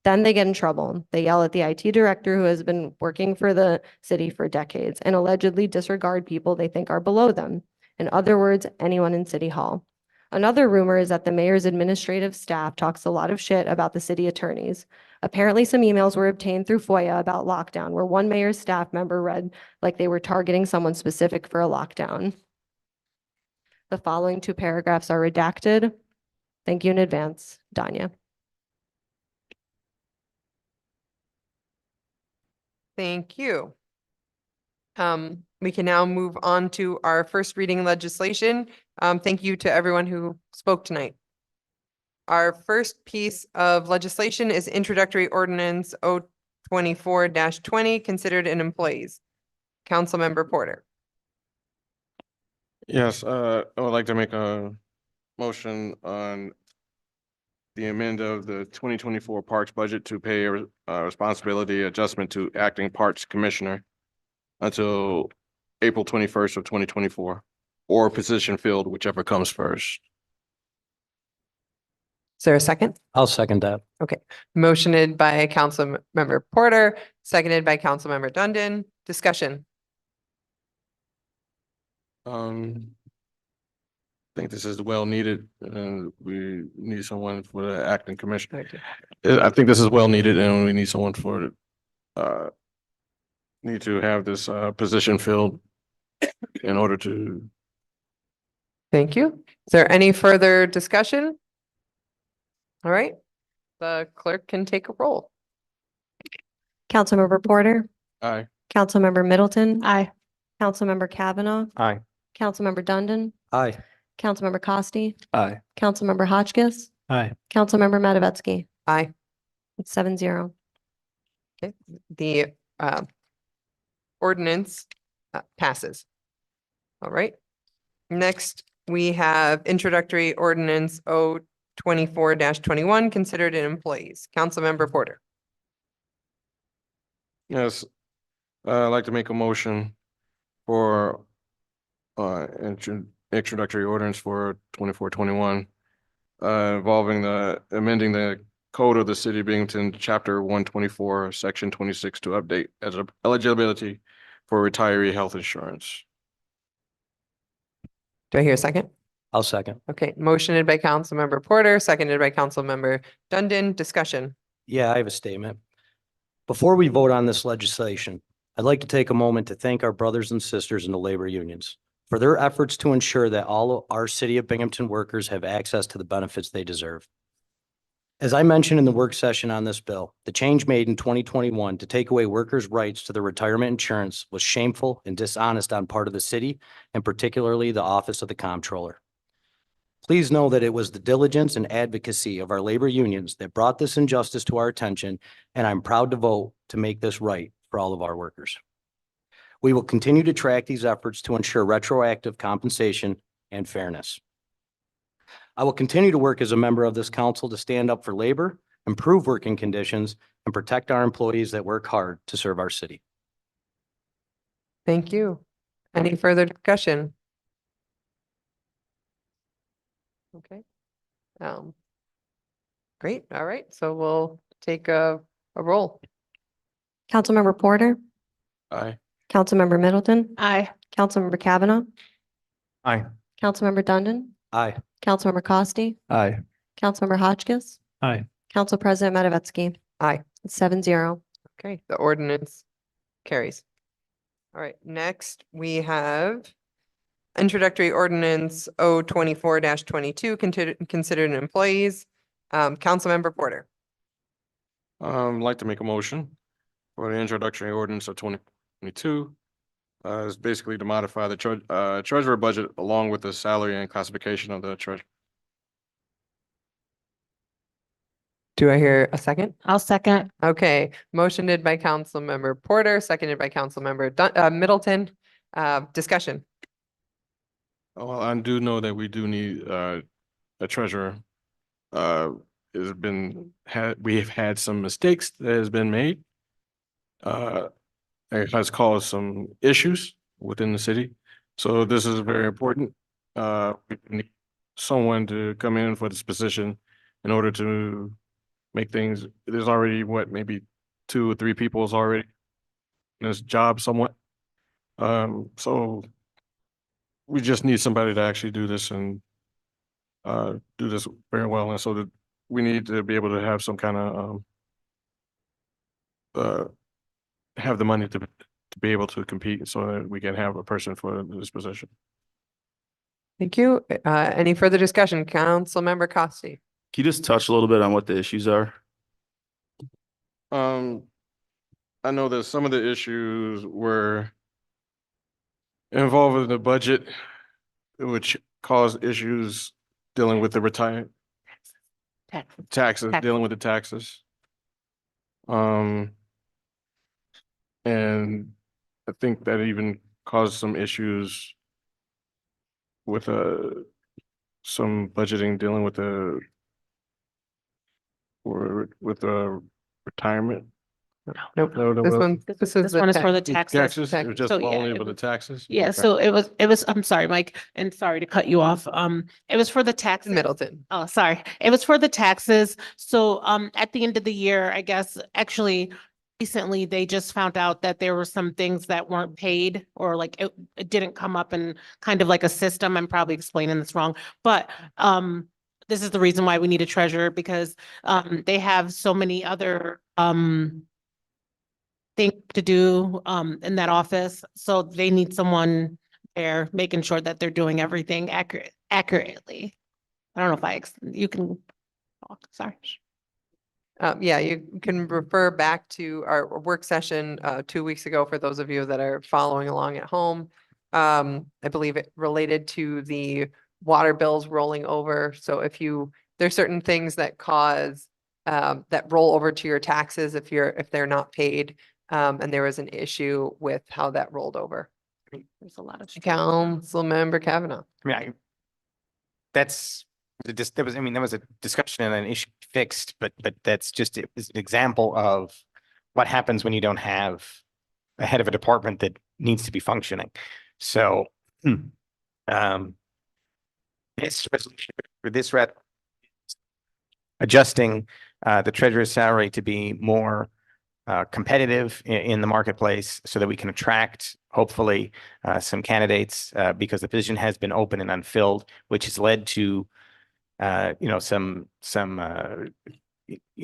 [SPEAKER 2] Then they get in trouble. They yell at the IT director who has been working for the city for decades and allegedly disregard people they think are below them. In other words, anyone in City Hall. Another rumor is that the mayor's administrative staff talks a lot of shit about the city attorneys. Apparently, some emails were obtained through FOIA about lockdown, where one mayor's staff member read like they were targeting someone specific for a lockdown. The following two paragraphs are redacted. Thank you in advance, Danya.
[SPEAKER 1] Thank you. We can now move on to our first reading legislation. Thank you to everyone who spoke tonight. Our first piece of legislation is introductory ordinance 024-20, considered an employees. Councilmember Porter.
[SPEAKER 3] Yes, I would like to make a motion on the amend of the 2024 Parks budget to pay a responsibility adjustment to acting Parks Commissioner until April 21st of 2024, or position filled, whichever comes first.
[SPEAKER 1] Is there a second?
[SPEAKER 8] I'll second that.
[SPEAKER 1] Motioned by Councilmember Porter, seconded by Councilmember Dundon. Discussion.
[SPEAKER 3] I think this is well needed, and we need someone for the acting commissioner. I think this is well needed, and we need someone for need to have this position filled in order to.
[SPEAKER 1] Thank you. Is there any further discussion? All right, the clerk can take a roll.
[SPEAKER 2] Councilmember Porter,
[SPEAKER 3] Aye.
[SPEAKER 2] Councilmember Middleton.
[SPEAKER 4] Aye.
[SPEAKER 2] Councilmember Kavanaugh,
[SPEAKER 5] Aye.
[SPEAKER 2] Councilmember Dundon,
[SPEAKER 8] Aye.
[SPEAKER 2] Councilmember Costi,
[SPEAKER 8] Aye.
[SPEAKER 2] Councilmember Hotchkiss,
[SPEAKER 8] Aye.
[SPEAKER 2] Councilmember Matavetsky.
[SPEAKER 1] Aye.
[SPEAKER 2] It's 7-0.
[SPEAKER 1] Okay, the ordinance passes. All right. Next, we have introductory ordinance 024-21, considered an employees. Councilmember Porter.
[SPEAKER 3] Yes, I'd like to make a motion for introductory ordinance for 24-21 involving amending the code of the city of Binghamton, chapter 124, section 26 to update as eligibility for retiree health insurance.
[SPEAKER 1] Do I hear a second?
[SPEAKER 8] I'll second.
[SPEAKER 1] Okay, motioned by Councilmember Porter, seconded by Councilmember Dundon. Discussion.
[SPEAKER 8] Yeah, I have a statement.
[SPEAKER 10] Before we vote on this legislation, I'd like to take a moment to thank our brothers and sisters in the labor unions for their efforts to ensure that all of our City of Binghamton workers have access to the benefits they deserve. As I mentioned in the work session on this bill, the change made in 2021 to take away workers' rights to their retirement insurance was shameful and dishonest on part of the city, and particularly the Office of the Comptroller. Please know that it was the diligence and advocacy of our labor unions that brought this injustice to our attention, and I'm proud to vote to make this right for all of our workers. We will continue to track these efforts to ensure retroactive compensation and fairness. I will continue to work as a member of this council to stand up for labor, improve working conditions, and protect our employees that work hard to serve our city.
[SPEAKER 1] Thank you. Any further discussion? Okay. Great. All right. So we'll take a roll.
[SPEAKER 2] Councilmember Porter,
[SPEAKER 3] Aye.
[SPEAKER 2] Councilmember Middleton,
[SPEAKER 11] Aye.
[SPEAKER 2] Councilmember Kavanaugh,
[SPEAKER 5] Aye.
[SPEAKER 2] Councilmember Dundon,
[SPEAKER 10] Aye.
[SPEAKER 2] Councilmember Costi,
[SPEAKER 5] Aye.
[SPEAKER 2] Councilmember Hotchkiss,
[SPEAKER 5] Aye.
[SPEAKER 2] Council President Matavetsky.
[SPEAKER 1] Aye.
[SPEAKER 2] It's 7-0.
[SPEAKER 1] Okay, the ordinance carries. All right, next we have introductory ordinance 024-22, considered employees. Councilmember Porter.
[SPEAKER 3] I'd like to make a motion for the introductory ordinance of 2022. Is basically to modify the treasurer budget along with the salary and classification of the treasurer.
[SPEAKER 1] Do I hear a second?
[SPEAKER 11] I'll second.
[SPEAKER 1] Okay, motioned by Councilmember Porter, seconded by Councilmember Middleton. Discussion.
[SPEAKER 3] Well, I do know that we do need a treasurer. We've had some mistakes that has been made. It has caused some issues within the city. So this is very important. We need someone to come in for this position in order to make things, there's already maybe 2 or 3 people's already in this job somewhat. So we just need somebody to actually do this and do this very well. And so that we need to be able to have some kind of have the money to be able to compete so that we can have a person for this position.
[SPEAKER 1] Thank you. Any further discussion? Councilmember Costi.
[SPEAKER 12] Can you just touch a little bit on what the issues are?
[SPEAKER 3] I know that some of the issues were involved in the budget, which caused issues dealing with the taxes, dealing with the taxes. And I think that even caused some issues with some budgeting dealing with the retirement.
[SPEAKER 1] Nope.
[SPEAKER 3] No,
[SPEAKER 1] This one,
[SPEAKER 11] This
[SPEAKER 1] is
[SPEAKER 11] one is for the
[SPEAKER 1] tax-
[SPEAKER 11] taxes.
[SPEAKER 3] Taxes, it was just
[SPEAKER 11] So, yeah,
[SPEAKER 3] only
[SPEAKER 11] it
[SPEAKER 3] for the
[SPEAKER 11] was-
[SPEAKER 3] taxes?
[SPEAKER 11] Yeah,
[SPEAKER 3] Okay.
[SPEAKER 11] so it was, I'm sorry, Mike, and sorry to cut you off. It was for the taxes.
[SPEAKER 1] Middleton.
[SPEAKER 11] Oh, sorry. It was for the taxes. So, at the end of the year, I guess, actually, recently, they just found out that there were some things that weren't paid or like it didn't come up in kind of like a system. I'm probably explaining this wrong, but, this is the reason why we need a treasurer because, they have so many other, things to do, in that office. So they need someone there making sure that they're doing everything accurately. I don't know if you can talk, sorry.
[SPEAKER 1] Yeah, you can refer back to our work session 2 weeks ago for those of you that are following along at home. I believe it related to the water bills rolling over. So if there's certain things that cause that roll over to your taxes if they're not paid. And there was an issue with how that rolled over.
[SPEAKER 11] There's a lot of.
[SPEAKER 1] Councilmember Kavanaugh.
[SPEAKER 5] I mean, there was a discussion and an issue fixed, but that's just it was an example of what happens when you don't have a head of a department that needs to be functioning. So, this resolution for this adjusting the treasurer's salary to be more competitive in the marketplace so that we can attract, hopefully, some candidates because the position has been open and unfilled, which has led to, some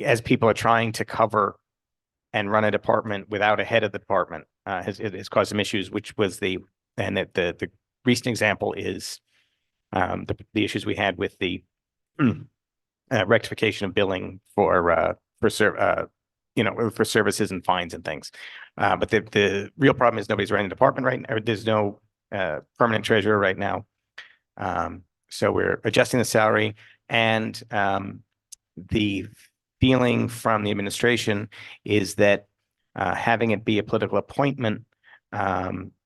[SPEAKER 5] as people are trying to cover and run a department without a head of the department has caused some issues, which was the recent example is the issues we had with the rectification of billing for services and fines and things. But the real problem is nobody's running a department right now. There's no permanent treasurer right now. So we're adjusting the salary, and the feeling from the administration is that having it be a political appointment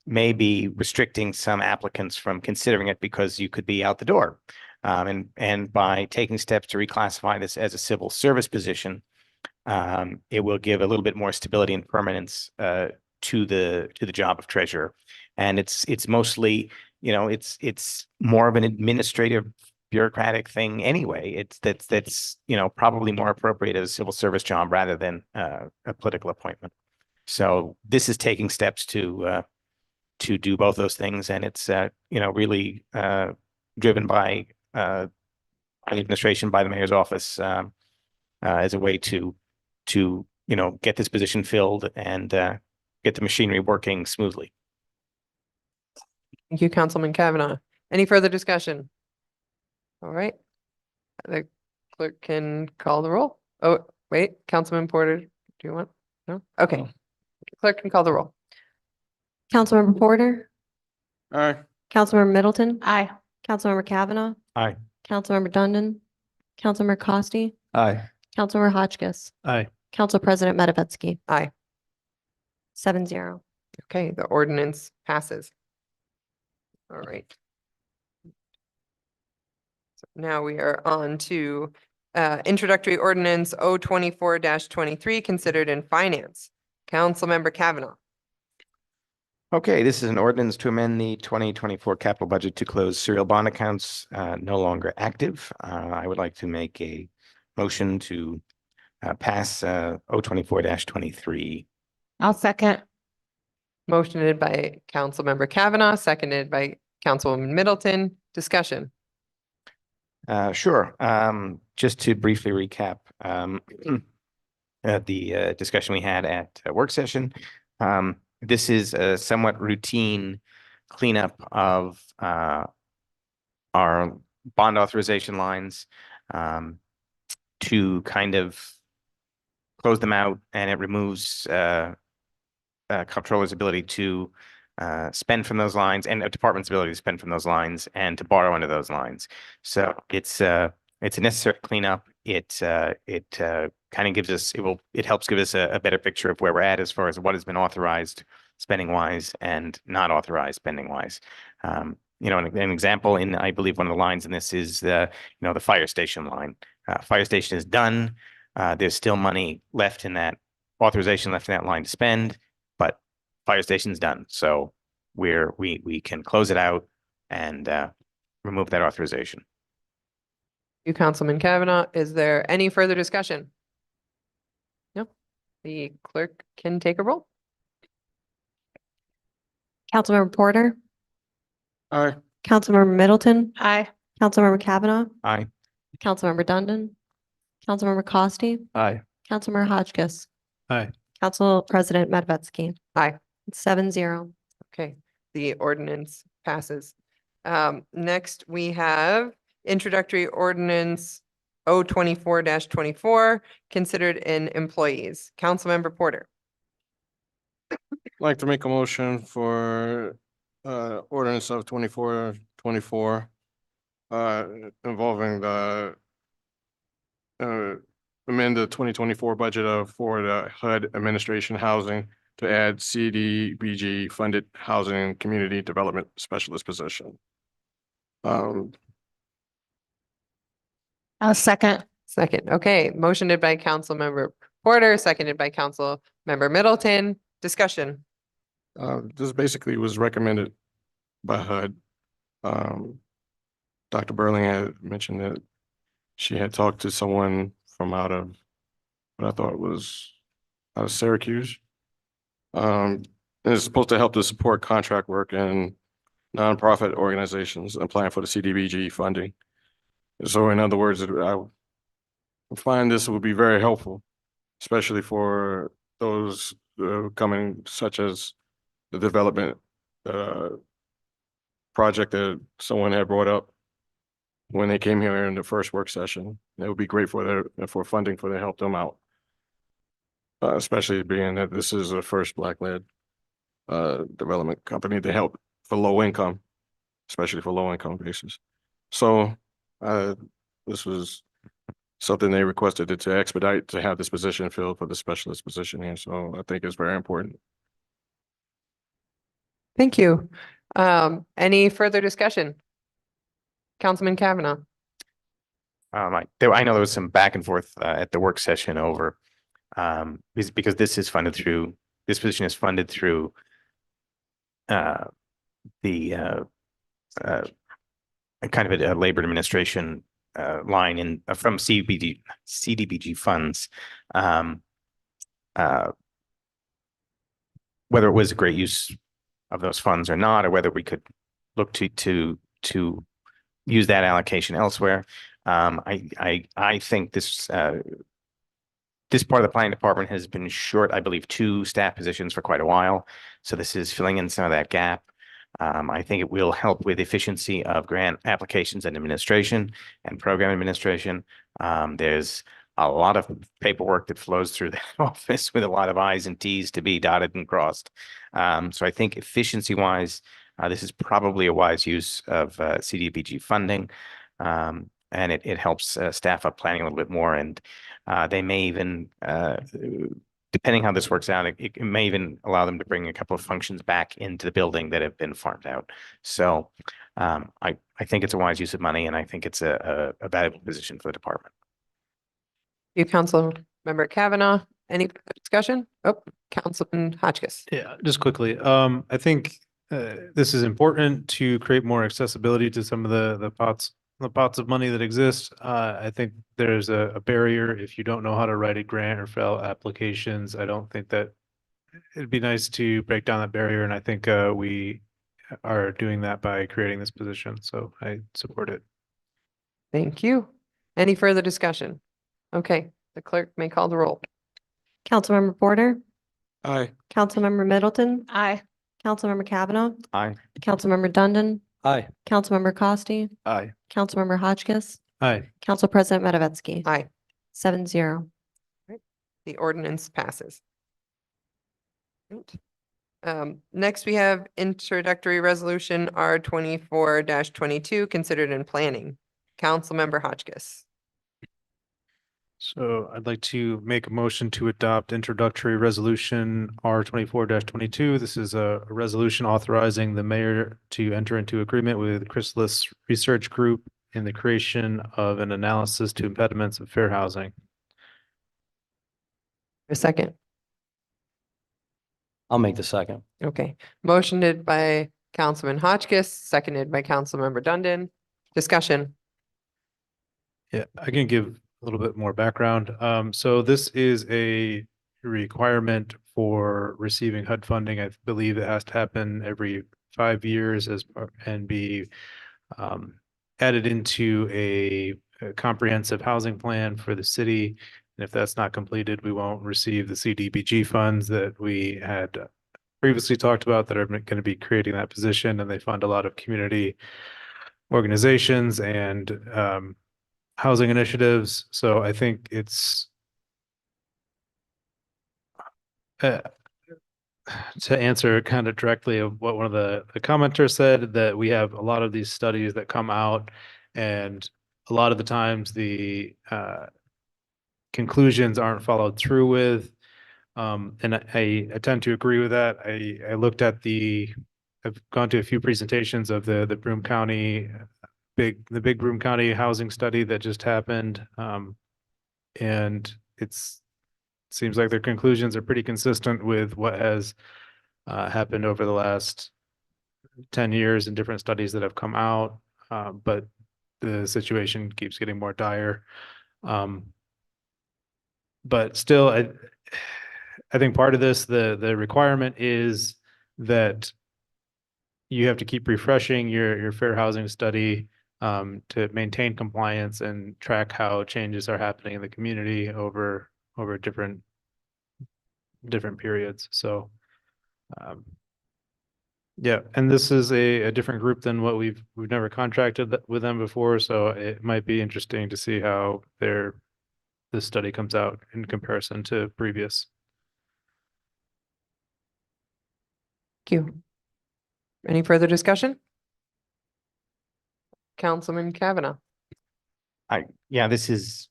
[SPEAKER 5] may be restricting some applicants from considering it because you could be out the door. And by taking steps to reclassify this as a civil service position, it will give a little bit more stability and permanence to the job of treasurer. And it's mostly, it's more of an administrative bureaucratic thing anyway. That's probably more appropriate as a civil service job rather than a political appointment. So this is taking steps to do both those things, and it's really driven by the administration, by the mayor's office, as a way to get this position filled and get the machinery working smoothly.
[SPEAKER 1] Thank you, Councilman Kavanaugh. Any further discussion? All right. The clerk can call the roll. Oh, wait, Councilman Porter, do you want? No? Okay. Clerk can call the roll.
[SPEAKER 2] Councilmember Porter,
[SPEAKER 3] Aye.
[SPEAKER 2] Councilmember Middleton,
[SPEAKER 11] Aye.
[SPEAKER 2] Councilmember Kavanaugh,
[SPEAKER 5] Aye.
[SPEAKER 2] Councilmember Dundon, Councilmember Costi,
[SPEAKER 12] Aye.
[SPEAKER 2] Councilmember Hotchkiss,
[SPEAKER 12] Aye.
[SPEAKER 2] Council President Matavetsky.
[SPEAKER 1] Aye.
[SPEAKER 2] 7-0.
[SPEAKER 1] Okay, the ordinance passes. All right. So now we are on to introductory ordinance 024-23 considered in finance. Councilmember Kavanaugh.
[SPEAKER 5] Okay, this is an ordinance to amend the 2024 capital budget to close serial bond accounts no longer active. I would like to make a motion to pass 024-23.
[SPEAKER 11] I'll second.
[SPEAKER 1] Motioned by Councilmember Kavanaugh, seconded by Councilwoman Middleton. Discussion.
[SPEAKER 5] Sure. Just to briefly recap the discussion we had at a work session. This is a somewhat routine cleanup of our bond authorization lines to kind of close them out, and it removes comptroller's ability to spend from those lines and a department's ability to spend from those lines and to borrow under those lines. So it's a necessary cleanup. It kind of gives us, it helps give us a better picture of where we're at as far as what has been authorized spending wise and not authorized spending wise. An example in, I believe one of the lines in this is the fire station line. Fire station is done. There's still money left in that authorization left in that line to spend, but fire station's done. So we can close it out and remove that authorization.
[SPEAKER 1] You, Councilman Kavanaugh, is there any further discussion? No. The clerk can take a roll.
[SPEAKER 2] Councilmember Porter,
[SPEAKER 3] Aye.
[SPEAKER 2] Councilmember Middleton,
[SPEAKER 11] Aye.
[SPEAKER 2] Councilmember Kavanaugh,
[SPEAKER 5] Aye.
[SPEAKER 2] Councilmember Dundon, Councilmember Costi,
[SPEAKER 12] Aye.
[SPEAKER 2] Councilmember Hotchkiss.
[SPEAKER 12] Aye.
[SPEAKER 2] Council President Matavetsky.
[SPEAKER 1] Aye.
[SPEAKER 2] 7-0.
[SPEAKER 1] Okay, the ordinance passes. Next, we have introductory ordinance 024-24 considered in employees. Councilmember Porter.
[SPEAKER 3] I'd like to make a motion for ordinance of 24-24 involving the amend the 2024 budget for the HUD administration housing to add CDBG funded housing and community development specialist position.
[SPEAKER 11] I'll second.
[SPEAKER 1] Second. Okay, motioned by Councilmember Porter, seconded by Councilmember Middleton. Discussion.
[SPEAKER 3] This basically was recommended by HUD. Dr. Burling had mentioned that she had talked to someone from out of what I thought was out of Syracuse. It's supposed to help to support contract work and nonprofit organizations applying for the CDBG funding. So in other words, I find this would be very helpful, especially for those coming, such as the development project that someone had brought up when they came here in the first work session. It would be great for funding to help them out. Especially being that this is the first Black-led development company to help for low income, especially for low income bases. So this was something they requested to expedite to have this position filled for the specialist position here. So I think it's very important.
[SPEAKER 1] Thank you. Any further discussion? Councilman Kavanaugh.
[SPEAKER 5] I know there was some back and forth at the work session over because this position is funded through the kind of a labor administration line from CDBG funds. Whether it was a great use of those funds or not, or whether we could look to use that allocation elsewhere. I think this part of the planning department has been short, I believe, 2 staff positions for quite a while. So this is filling in some of that gap. I think it will help with efficiency of grant applications and administration and program administration. There's a lot of paperwork that flows through that office with a lot of I's and T's to be dotted and crossed. So I think efficiency wise, this is probably a wise use of CDBG funding. And it helps staff up planning a little bit more. And they may even, depending how this works out, it may even allow them to bring a couple of functions back into the building that have been farmed out. So I think it's a wise use of money, and I think it's a valuable position for the department.
[SPEAKER 1] You, Councilmember Kavanaugh. Any discussion? Oh, Councilman Hotchkiss.
[SPEAKER 13] Yeah, just quickly. I think this is important to create more accessibility to some of the pots of money that exist. I think there's a barrier if you don't know how to write a grant or fill out applications. I don't think that it'd be nice to break down that barrier, and I think we are doing that by creating this position. So I support it.
[SPEAKER 1] Thank you. Any further discussion? Okay, the clerk may call the roll.
[SPEAKER 2] Councilmember Porter,
[SPEAKER 3] Aye.
[SPEAKER 2] Councilmember Middleton,
[SPEAKER 11] Aye.
[SPEAKER 2] Councilmember Kavanaugh,
[SPEAKER 5] Aye.
[SPEAKER 2] Councilmember Dundon,
[SPEAKER 10] Aye.
[SPEAKER 2] Councilmember Costi,
[SPEAKER 3] Aye.
[SPEAKER 2] Councilmember Hotchkiss,
[SPEAKER 13] Aye.
[SPEAKER 2] Council President Matavetsky.
[SPEAKER 1] Aye.
[SPEAKER 2] 7-0.
[SPEAKER 1] The ordinance passes. Right. Next, we have introductory resolution R 24-22 considered in planning. Councilmember Hotchkiss.
[SPEAKER 13] So I'd like to make a motion to adopt introductory resolution R 24-22. This is a resolution authorizing the mayor to enter into agreement with Chrysalis Research Group in the creation of an analysis to impediments of fair housing.
[SPEAKER 1] A second.
[SPEAKER 10] I'll make the second.
[SPEAKER 1] Okay, motioned by Councilman Hotchkiss, seconded by Councilmember Dundon. Discussion.
[SPEAKER 13] Yeah, I can give a little bit more background. So this is a requirement for receiving HUD funding. I believe it has to happen every 5 years and be added into a comprehensive housing plan for the city. And if that's not completed, we won't receive the CDBG funds that we had previously talked about that are going to be creating that position. And they fund a lot of community organizations and housing initiatives. So I think it's to answer kind of directly of what one of the commenters said, that we have a lot of these studies that come out, and a lot of the times the conclusions aren't followed through with. And I tend to agree with that. I looked at I've gone to a few presentations of the Broome County the big Broome County housing study that just happened. And seems like their conclusions are pretty consistent with what has happened over the last 10 years in different studies that have come out. But the situation keeps getting more dire. But still, I think part of this, the requirement is that you have to keep refreshing your fair housing study to maintain compliance and track how changes are happening in the community over different different periods. So yeah, and this is a different group than what we've never contracted with them before, so it might be interesting to see how this study comes out in comparison to previous.
[SPEAKER 1] Thank you. Any further discussion? Councilman Kavanaugh.
[SPEAKER 5] Yeah, this is,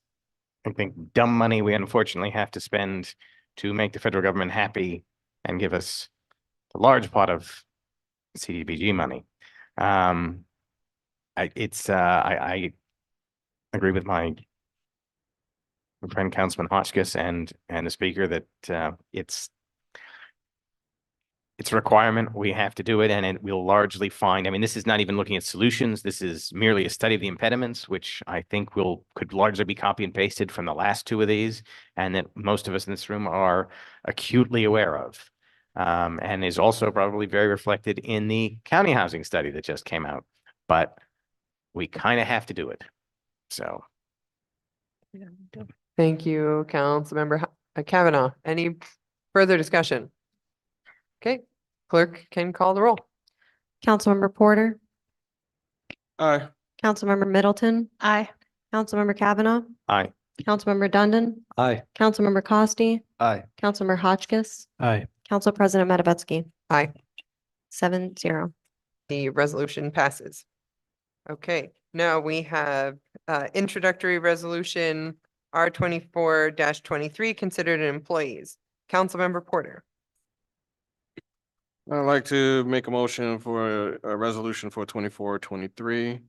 [SPEAKER 5] I think, dumb money we unfortunately have to spend to make the federal government happy and give us a large pot of CDBG money. I agree with my friend Councilman Hotchkiss and the speaker that it's a requirement. We have to do it, and it will largely find. I mean, this is not even looking at solutions. This is merely a study of the impediments, which I think could largely be copy and pasted from the last two of these, and that most of us in this room are acutely aware of, and is also probably very reflected in the county housing study that just came out. But we kind of have to do it. So.
[SPEAKER 1] Thank you, Councilmember Kavanaugh. Any further discussion? Okay, clerk can call the roll.
[SPEAKER 2] Councilmember Porter,
[SPEAKER 3] Aye.
[SPEAKER 2] Councilmember Middleton,
[SPEAKER 11] Aye.
[SPEAKER 2] Councilmember Kavanaugh,
[SPEAKER 5] Aye.
[SPEAKER 2] Councilmember Dundon,
[SPEAKER 10] Aye.
[SPEAKER 2] Councilmember Costi,
[SPEAKER 9] Aye.
[SPEAKER 2] Councilmember Hotchkiss,
[SPEAKER 13] Aye.
[SPEAKER 2] Council President Matavetsky.
[SPEAKER 1] Aye.
[SPEAKER 2] 7-0.
[SPEAKER 1] The resolution passes. Okay, now we have introductory resolution R24-23, considered employees. Councilmember Porter.
[SPEAKER 3] I'd like to make a motion for a resolution for 24-23.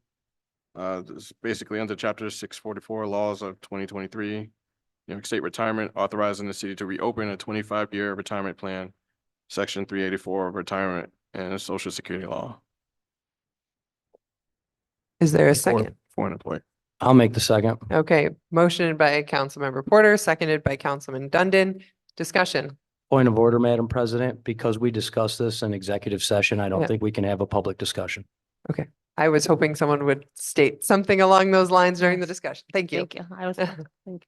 [SPEAKER 3] This is basically under chapter 644 laws of 2023. New York State retirement, authorizing the city to reopen a 25-year retirement plan, section 384 of retirement and social security law.
[SPEAKER 1] Is there a second?
[SPEAKER 3] For an employee.
[SPEAKER 10] I'll make the second.
[SPEAKER 1] Okay, motion by Councilmember Porter, seconded by Councilman Dundon. Discussion.
[SPEAKER 10] Point of order, Madam President, because we discussed this in executive session, I
[SPEAKER 1] Yeah.
[SPEAKER 10] don't think we can have a public discussion.
[SPEAKER 1] I was hoping someone would state something along those lines during the discussion. Thank you.
[SPEAKER 11] Thank you. I was, thank you.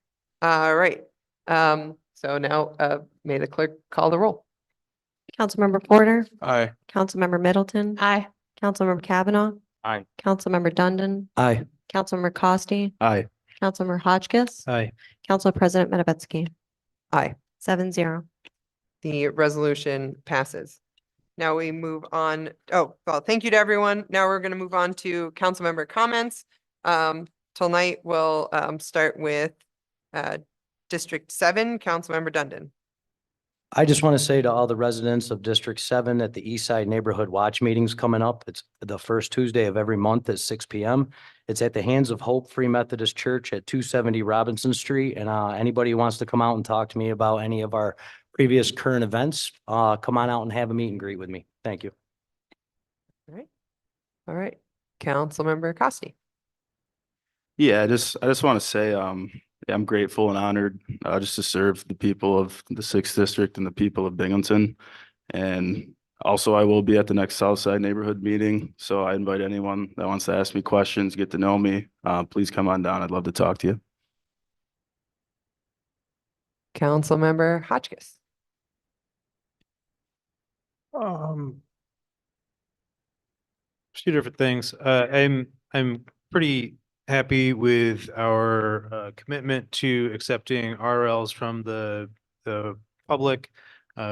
[SPEAKER 1] All right. So now may the clerk call the roll.
[SPEAKER 2] Councilmember Porter,
[SPEAKER 3] Aye.
[SPEAKER 2] Councilmember Middleton,
[SPEAKER 11] Aye.
[SPEAKER 2] Councilmember Kavanaugh,
[SPEAKER 5] Aye.
[SPEAKER 2] Councilmember Dundon,
[SPEAKER 10] Aye.
[SPEAKER 2] Councilmember Costi,
[SPEAKER 9] Aye.
[SPEAKER 2] Councilmember Hotchkiss,
[SPEAKER 13] Aye.
[SPEAKER 2] Council President Matavetsky.
[SPEAKER 1] Aye.
[SPEAKER 2] 7-0.
[SPEAKER 1] The resolution passes. Now we move on. Oh, well, thank you to everyone. Now we're going to move on to council member comments. Tonight we'll start with District 7, Councilmember Dundon.
[SPEAKER 10] I just want to say to all the residents of District 7 that the East Side Neighborhood Watch Meeting's coming up. It's the first Tuesday of every month at 6 p.m. It's at the Hands of Hope Free Methodist Church at 270 Robinson Street. And anybody who wants to come out and talk to me about any of our previous current events, come on out and have a meet and greet with me. Thank you.
[SPEAKER 1] All right. Councilmember Costi.
[SPEAKER 12] Yeah, I just want to say, I'm grateful and honored just to serve the people of the 6th District and the people of Binghamton. And also I will be at the next Southside neighborhood meeting. So I invite anyone that wants to ask me questions, get to know me. Please come on down. I'd love to talk to you.
[SPEAKER 1] Councilmember Hotchkiss.
[SPEAKER 13] Two different things. I'm pretty happy with our commitment to accepting RLs from the public.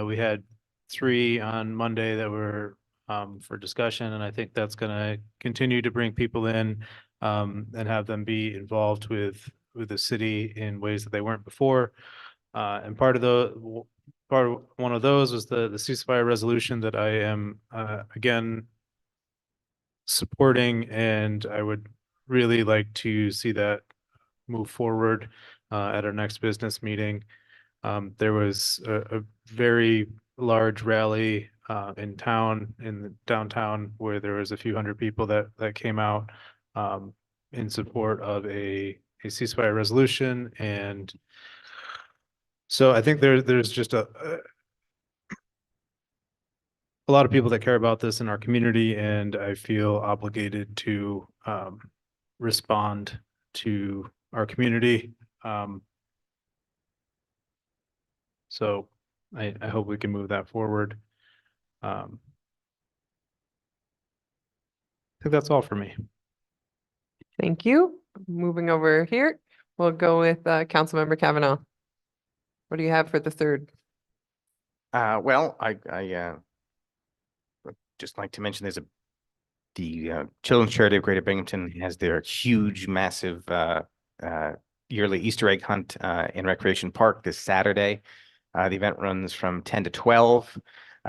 [SPEAKER 13] We had 3 on Monday that were for discussion, and I think that's going to continue to bring people in and have them be involved with the city in ways that they weren't before. And part of one of those was the ceasefire resolution that I am again supporting, and I would really like to see that move forward at our next business meeting. There was a very large rally in downtown where there was a few hundred people that came out in support of a ceasefire resolution. And so I think there's just a lot of people that care about this in our community, and I feel obligated to respond to our community. So I hope we can move that forward. I think that's all for me.
[SPEAKER 1] Thank you. Moving over here, we'll go with Councilmember Kavanaugh. What do you have for the third?
[SPEAKER 5] Well, I would just like to mention the Children's Charity of Greater Binghamton has their huge, massive yearly Easter egg hunt in Recreation Park this Saturday. The event runs from 10 to 12.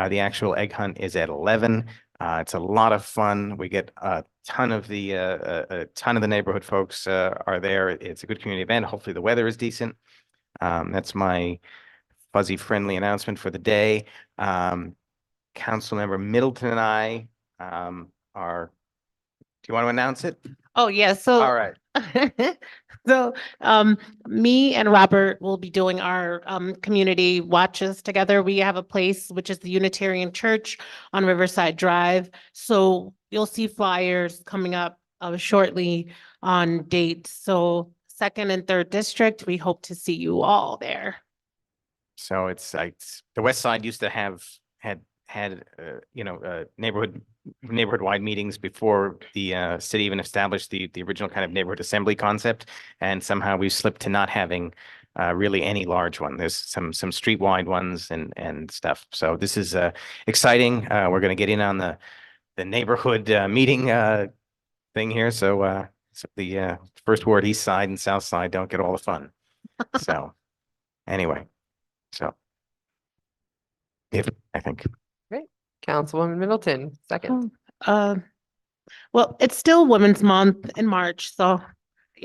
[SPEAKER 5] The actual egg hunt is at 11. It's a lot of fun. We get a ton of the neighborhood folks are there. It's a good community event. Hopefully the weather is decent. That's my fuzzy friendly announcement for the day. Councilmember Middleton and I are, do you want to announce it?
[SPEAKER 11] Oh, yeah, so.
[SPEAKER 5] All right.
[SPEAKER 11] So, me and Robert will be doing our, community watches together. We have a place, which is the Unitarian Church on Riverside Drive. So you'll see flyers coming up, shortly on dates. So 2nd and 3rd District, we hope to see you all there.
[SPEAKER 5] So it's the West Side used to have neighborhood wide meetings before the city even established the original kind of neighborhood assembly concept, and somehow we've slipped to not having really any large one. There's some street-wide ones and stuff. So this is exciting. We're going to get in on the neighborhood meeting thing here. So the First Ward, East Side and South Side don't get all the fun. So anyway, so I think.
[SPEAKER 1] Councilwoman Middleton, second.
[SPEAKER 11] Well, it's still Women's Month in March, so,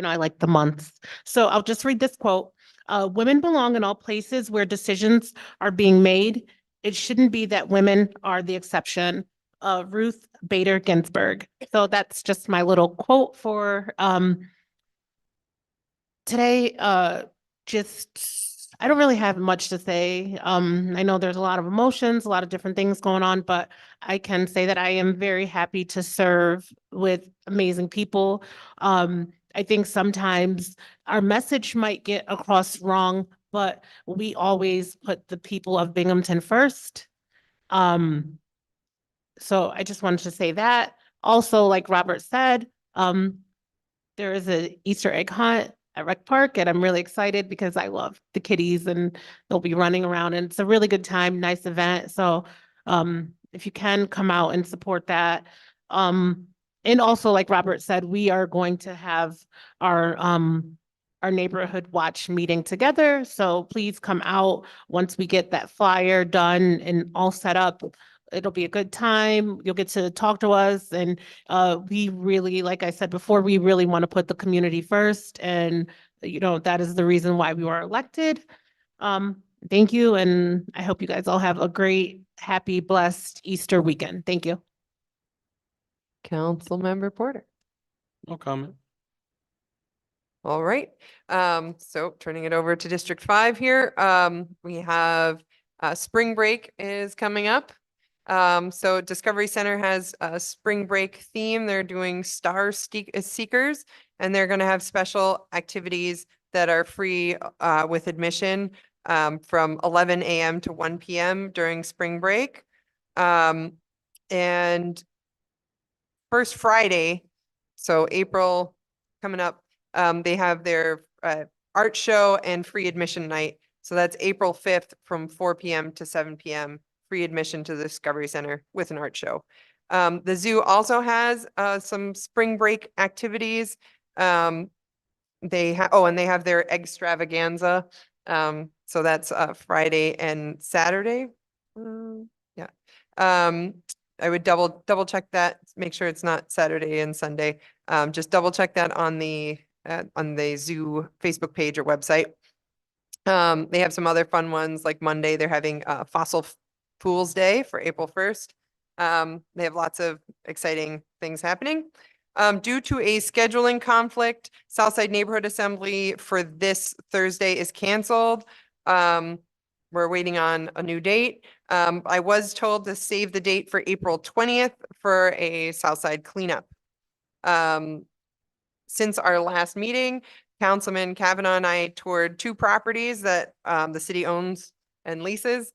[SPEAKER 11] I like the months. So I'll just read this quote. Women belong in all places where decisions are being made. It shouldn't be that women are the exception. Ruth Bader Ginsburg. So that's just my little quote for today. I don't really have much to say. I know there's a lot of emotions, a lot of different things going on, but I can say that I am very happy to serve with amazing people. I think sometimes our message might get across wrong, but we always put the people of Binghamton first. So I just wanted to say that. Also, like Robert said, there is an Easter egg hunt at Rec Park, and I'm really excited because I love the kitties and they'll be running around, and it's a really good time, nice event. So if you can come out and support that. And also, like Robert said, we are going to have our neighborhood watch meeting together. So please come out once we get that flyer done and all set up. It'll be a good time. You'll get to talk to us. And we really, like I said before, we really want to put the community first. And, that is the reason why we were elected. Thank you. And I hope you guys all have a great, happy, blessed Easter weekend. Thank you.
[SPEAKER 1] Councilmember Porter.
[SPEAKER 3] No comment.
[SPEAKER 1] All right. So turning it over to District 5 here, we have spring break is coming up. So Discovery Center has a spring break theme. They're doing Star Seekers, and they're going to have special activities that are free with admission from 11 a.m. to 1 p.m. during spring break. And first Friday, so April coming up, they have their art show and free admission night. So that's April 5th from 4 p.m. to 7 p.m. free admission to the Discovery Center with an art show. The zoo also has some spring break activities. And they have their extravaganza. So that's Friday and Saturday. Yeah. I would double check that, make sure it's not Saturday and Sunday. Just double check that on the zoo Facebook page or website. They have some other fun ones, like Monday, they're having Fossil Fools Day for April 1st. They have lots of exciting things happening. Due to a scheduling conflict, Southside Neighborhood Assembly for this Thursday is canceled. We're waiting on a new date. I was told to save the date for April 20th for a Southside cleanup. Since our last meeting, Councilman Kavanaugh and I toured 2 properties that the city owns and leases.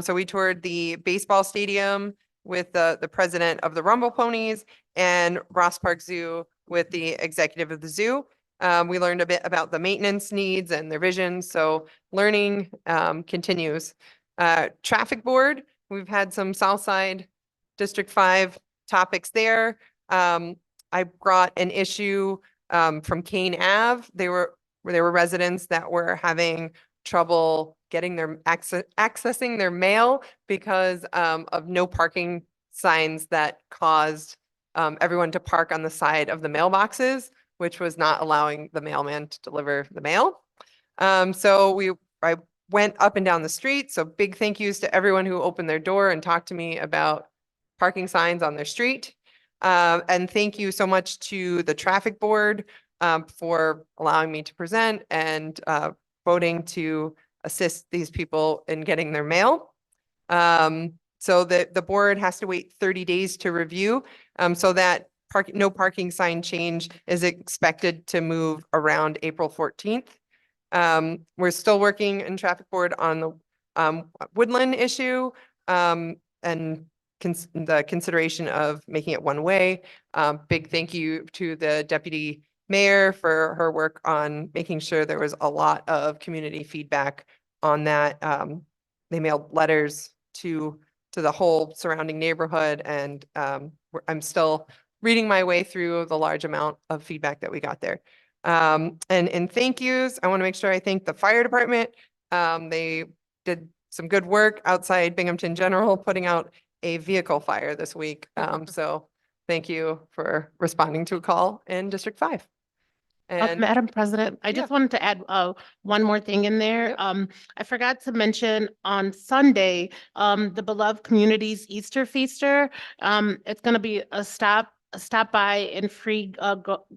[SPEAKER 1] So we toured the baseball stadium with the president of the Rumble Ponies and Ross Park Zoo with the executive of the zoo. We learned a bit about the maintenance needs and their vision. So learning continues. Traffic board, we've had some Southside District 5 topics there. I brought an issue from Kane Ave. There were residents that were having trouble getting their accessing their mail because of no parking signs that caused everyone to park on the side of the mailboxes, which was not allowing the mailman to deliver the mail. So I went up and down the street. So big thank yous to everyone who opened their door and talked to me about parking signs on their street. And thank you so much to the traffic board for allowing me to present and voting to assist these people in getting their mail. So the board has to wait 30 days to review. So that no parking sign change is expected to move around April 14th. We're still working in traffic board on the Woodland issue and the consideration of making it one way. Big thank you to the deputy mayor for her work on making sure there was a lot of community feedback on that. They mailed letters to the whole surrounding neighborhood, and I'm still reading my way through the large amount of feedback that we got there. And thank yous, I want to make sure I thank the fire department. They did some good work outside Binghamton General, putting out a vehicle fire this week. So thank you for responding to a call in District 5. And
[SPEAKER 11] Madam President, I just wanted to add one more thing in there.
[SPEAKER 1] Yep.
[SPEAKER 11] I forgot to mention on Sunday, the Beloved Communities Easter Feaster. It's going to be a stop by and free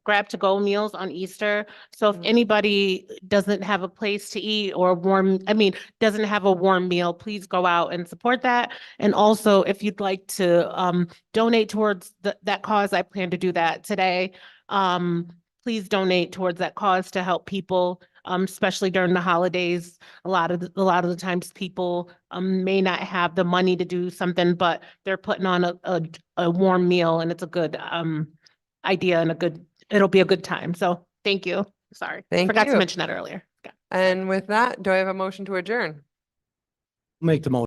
[SPEAKER 11] grab to go meals on Easter. So if anybody doesn't have a place to eat or doesn't have a warm meal, please go out and support that. And also, if you'd like to donate towards that cause, I plan to do that today. Please donate towards that cause to help people, especially during the holidays. A lot of the times people may not have the money to do something, but they're putting on a warm meal, and it's a good idea and it'll be a good time. So thank you. Sorry.
[SPEAKER 1] Thank
[SPEAKER 11] Forgot
[SPEAKER 1] you.
[SPEAKER 11] to mention that earlier.
[SPEAKER 1] And with that, do I have a motion to adjourn?
[SPEAKER 10] Make the motion.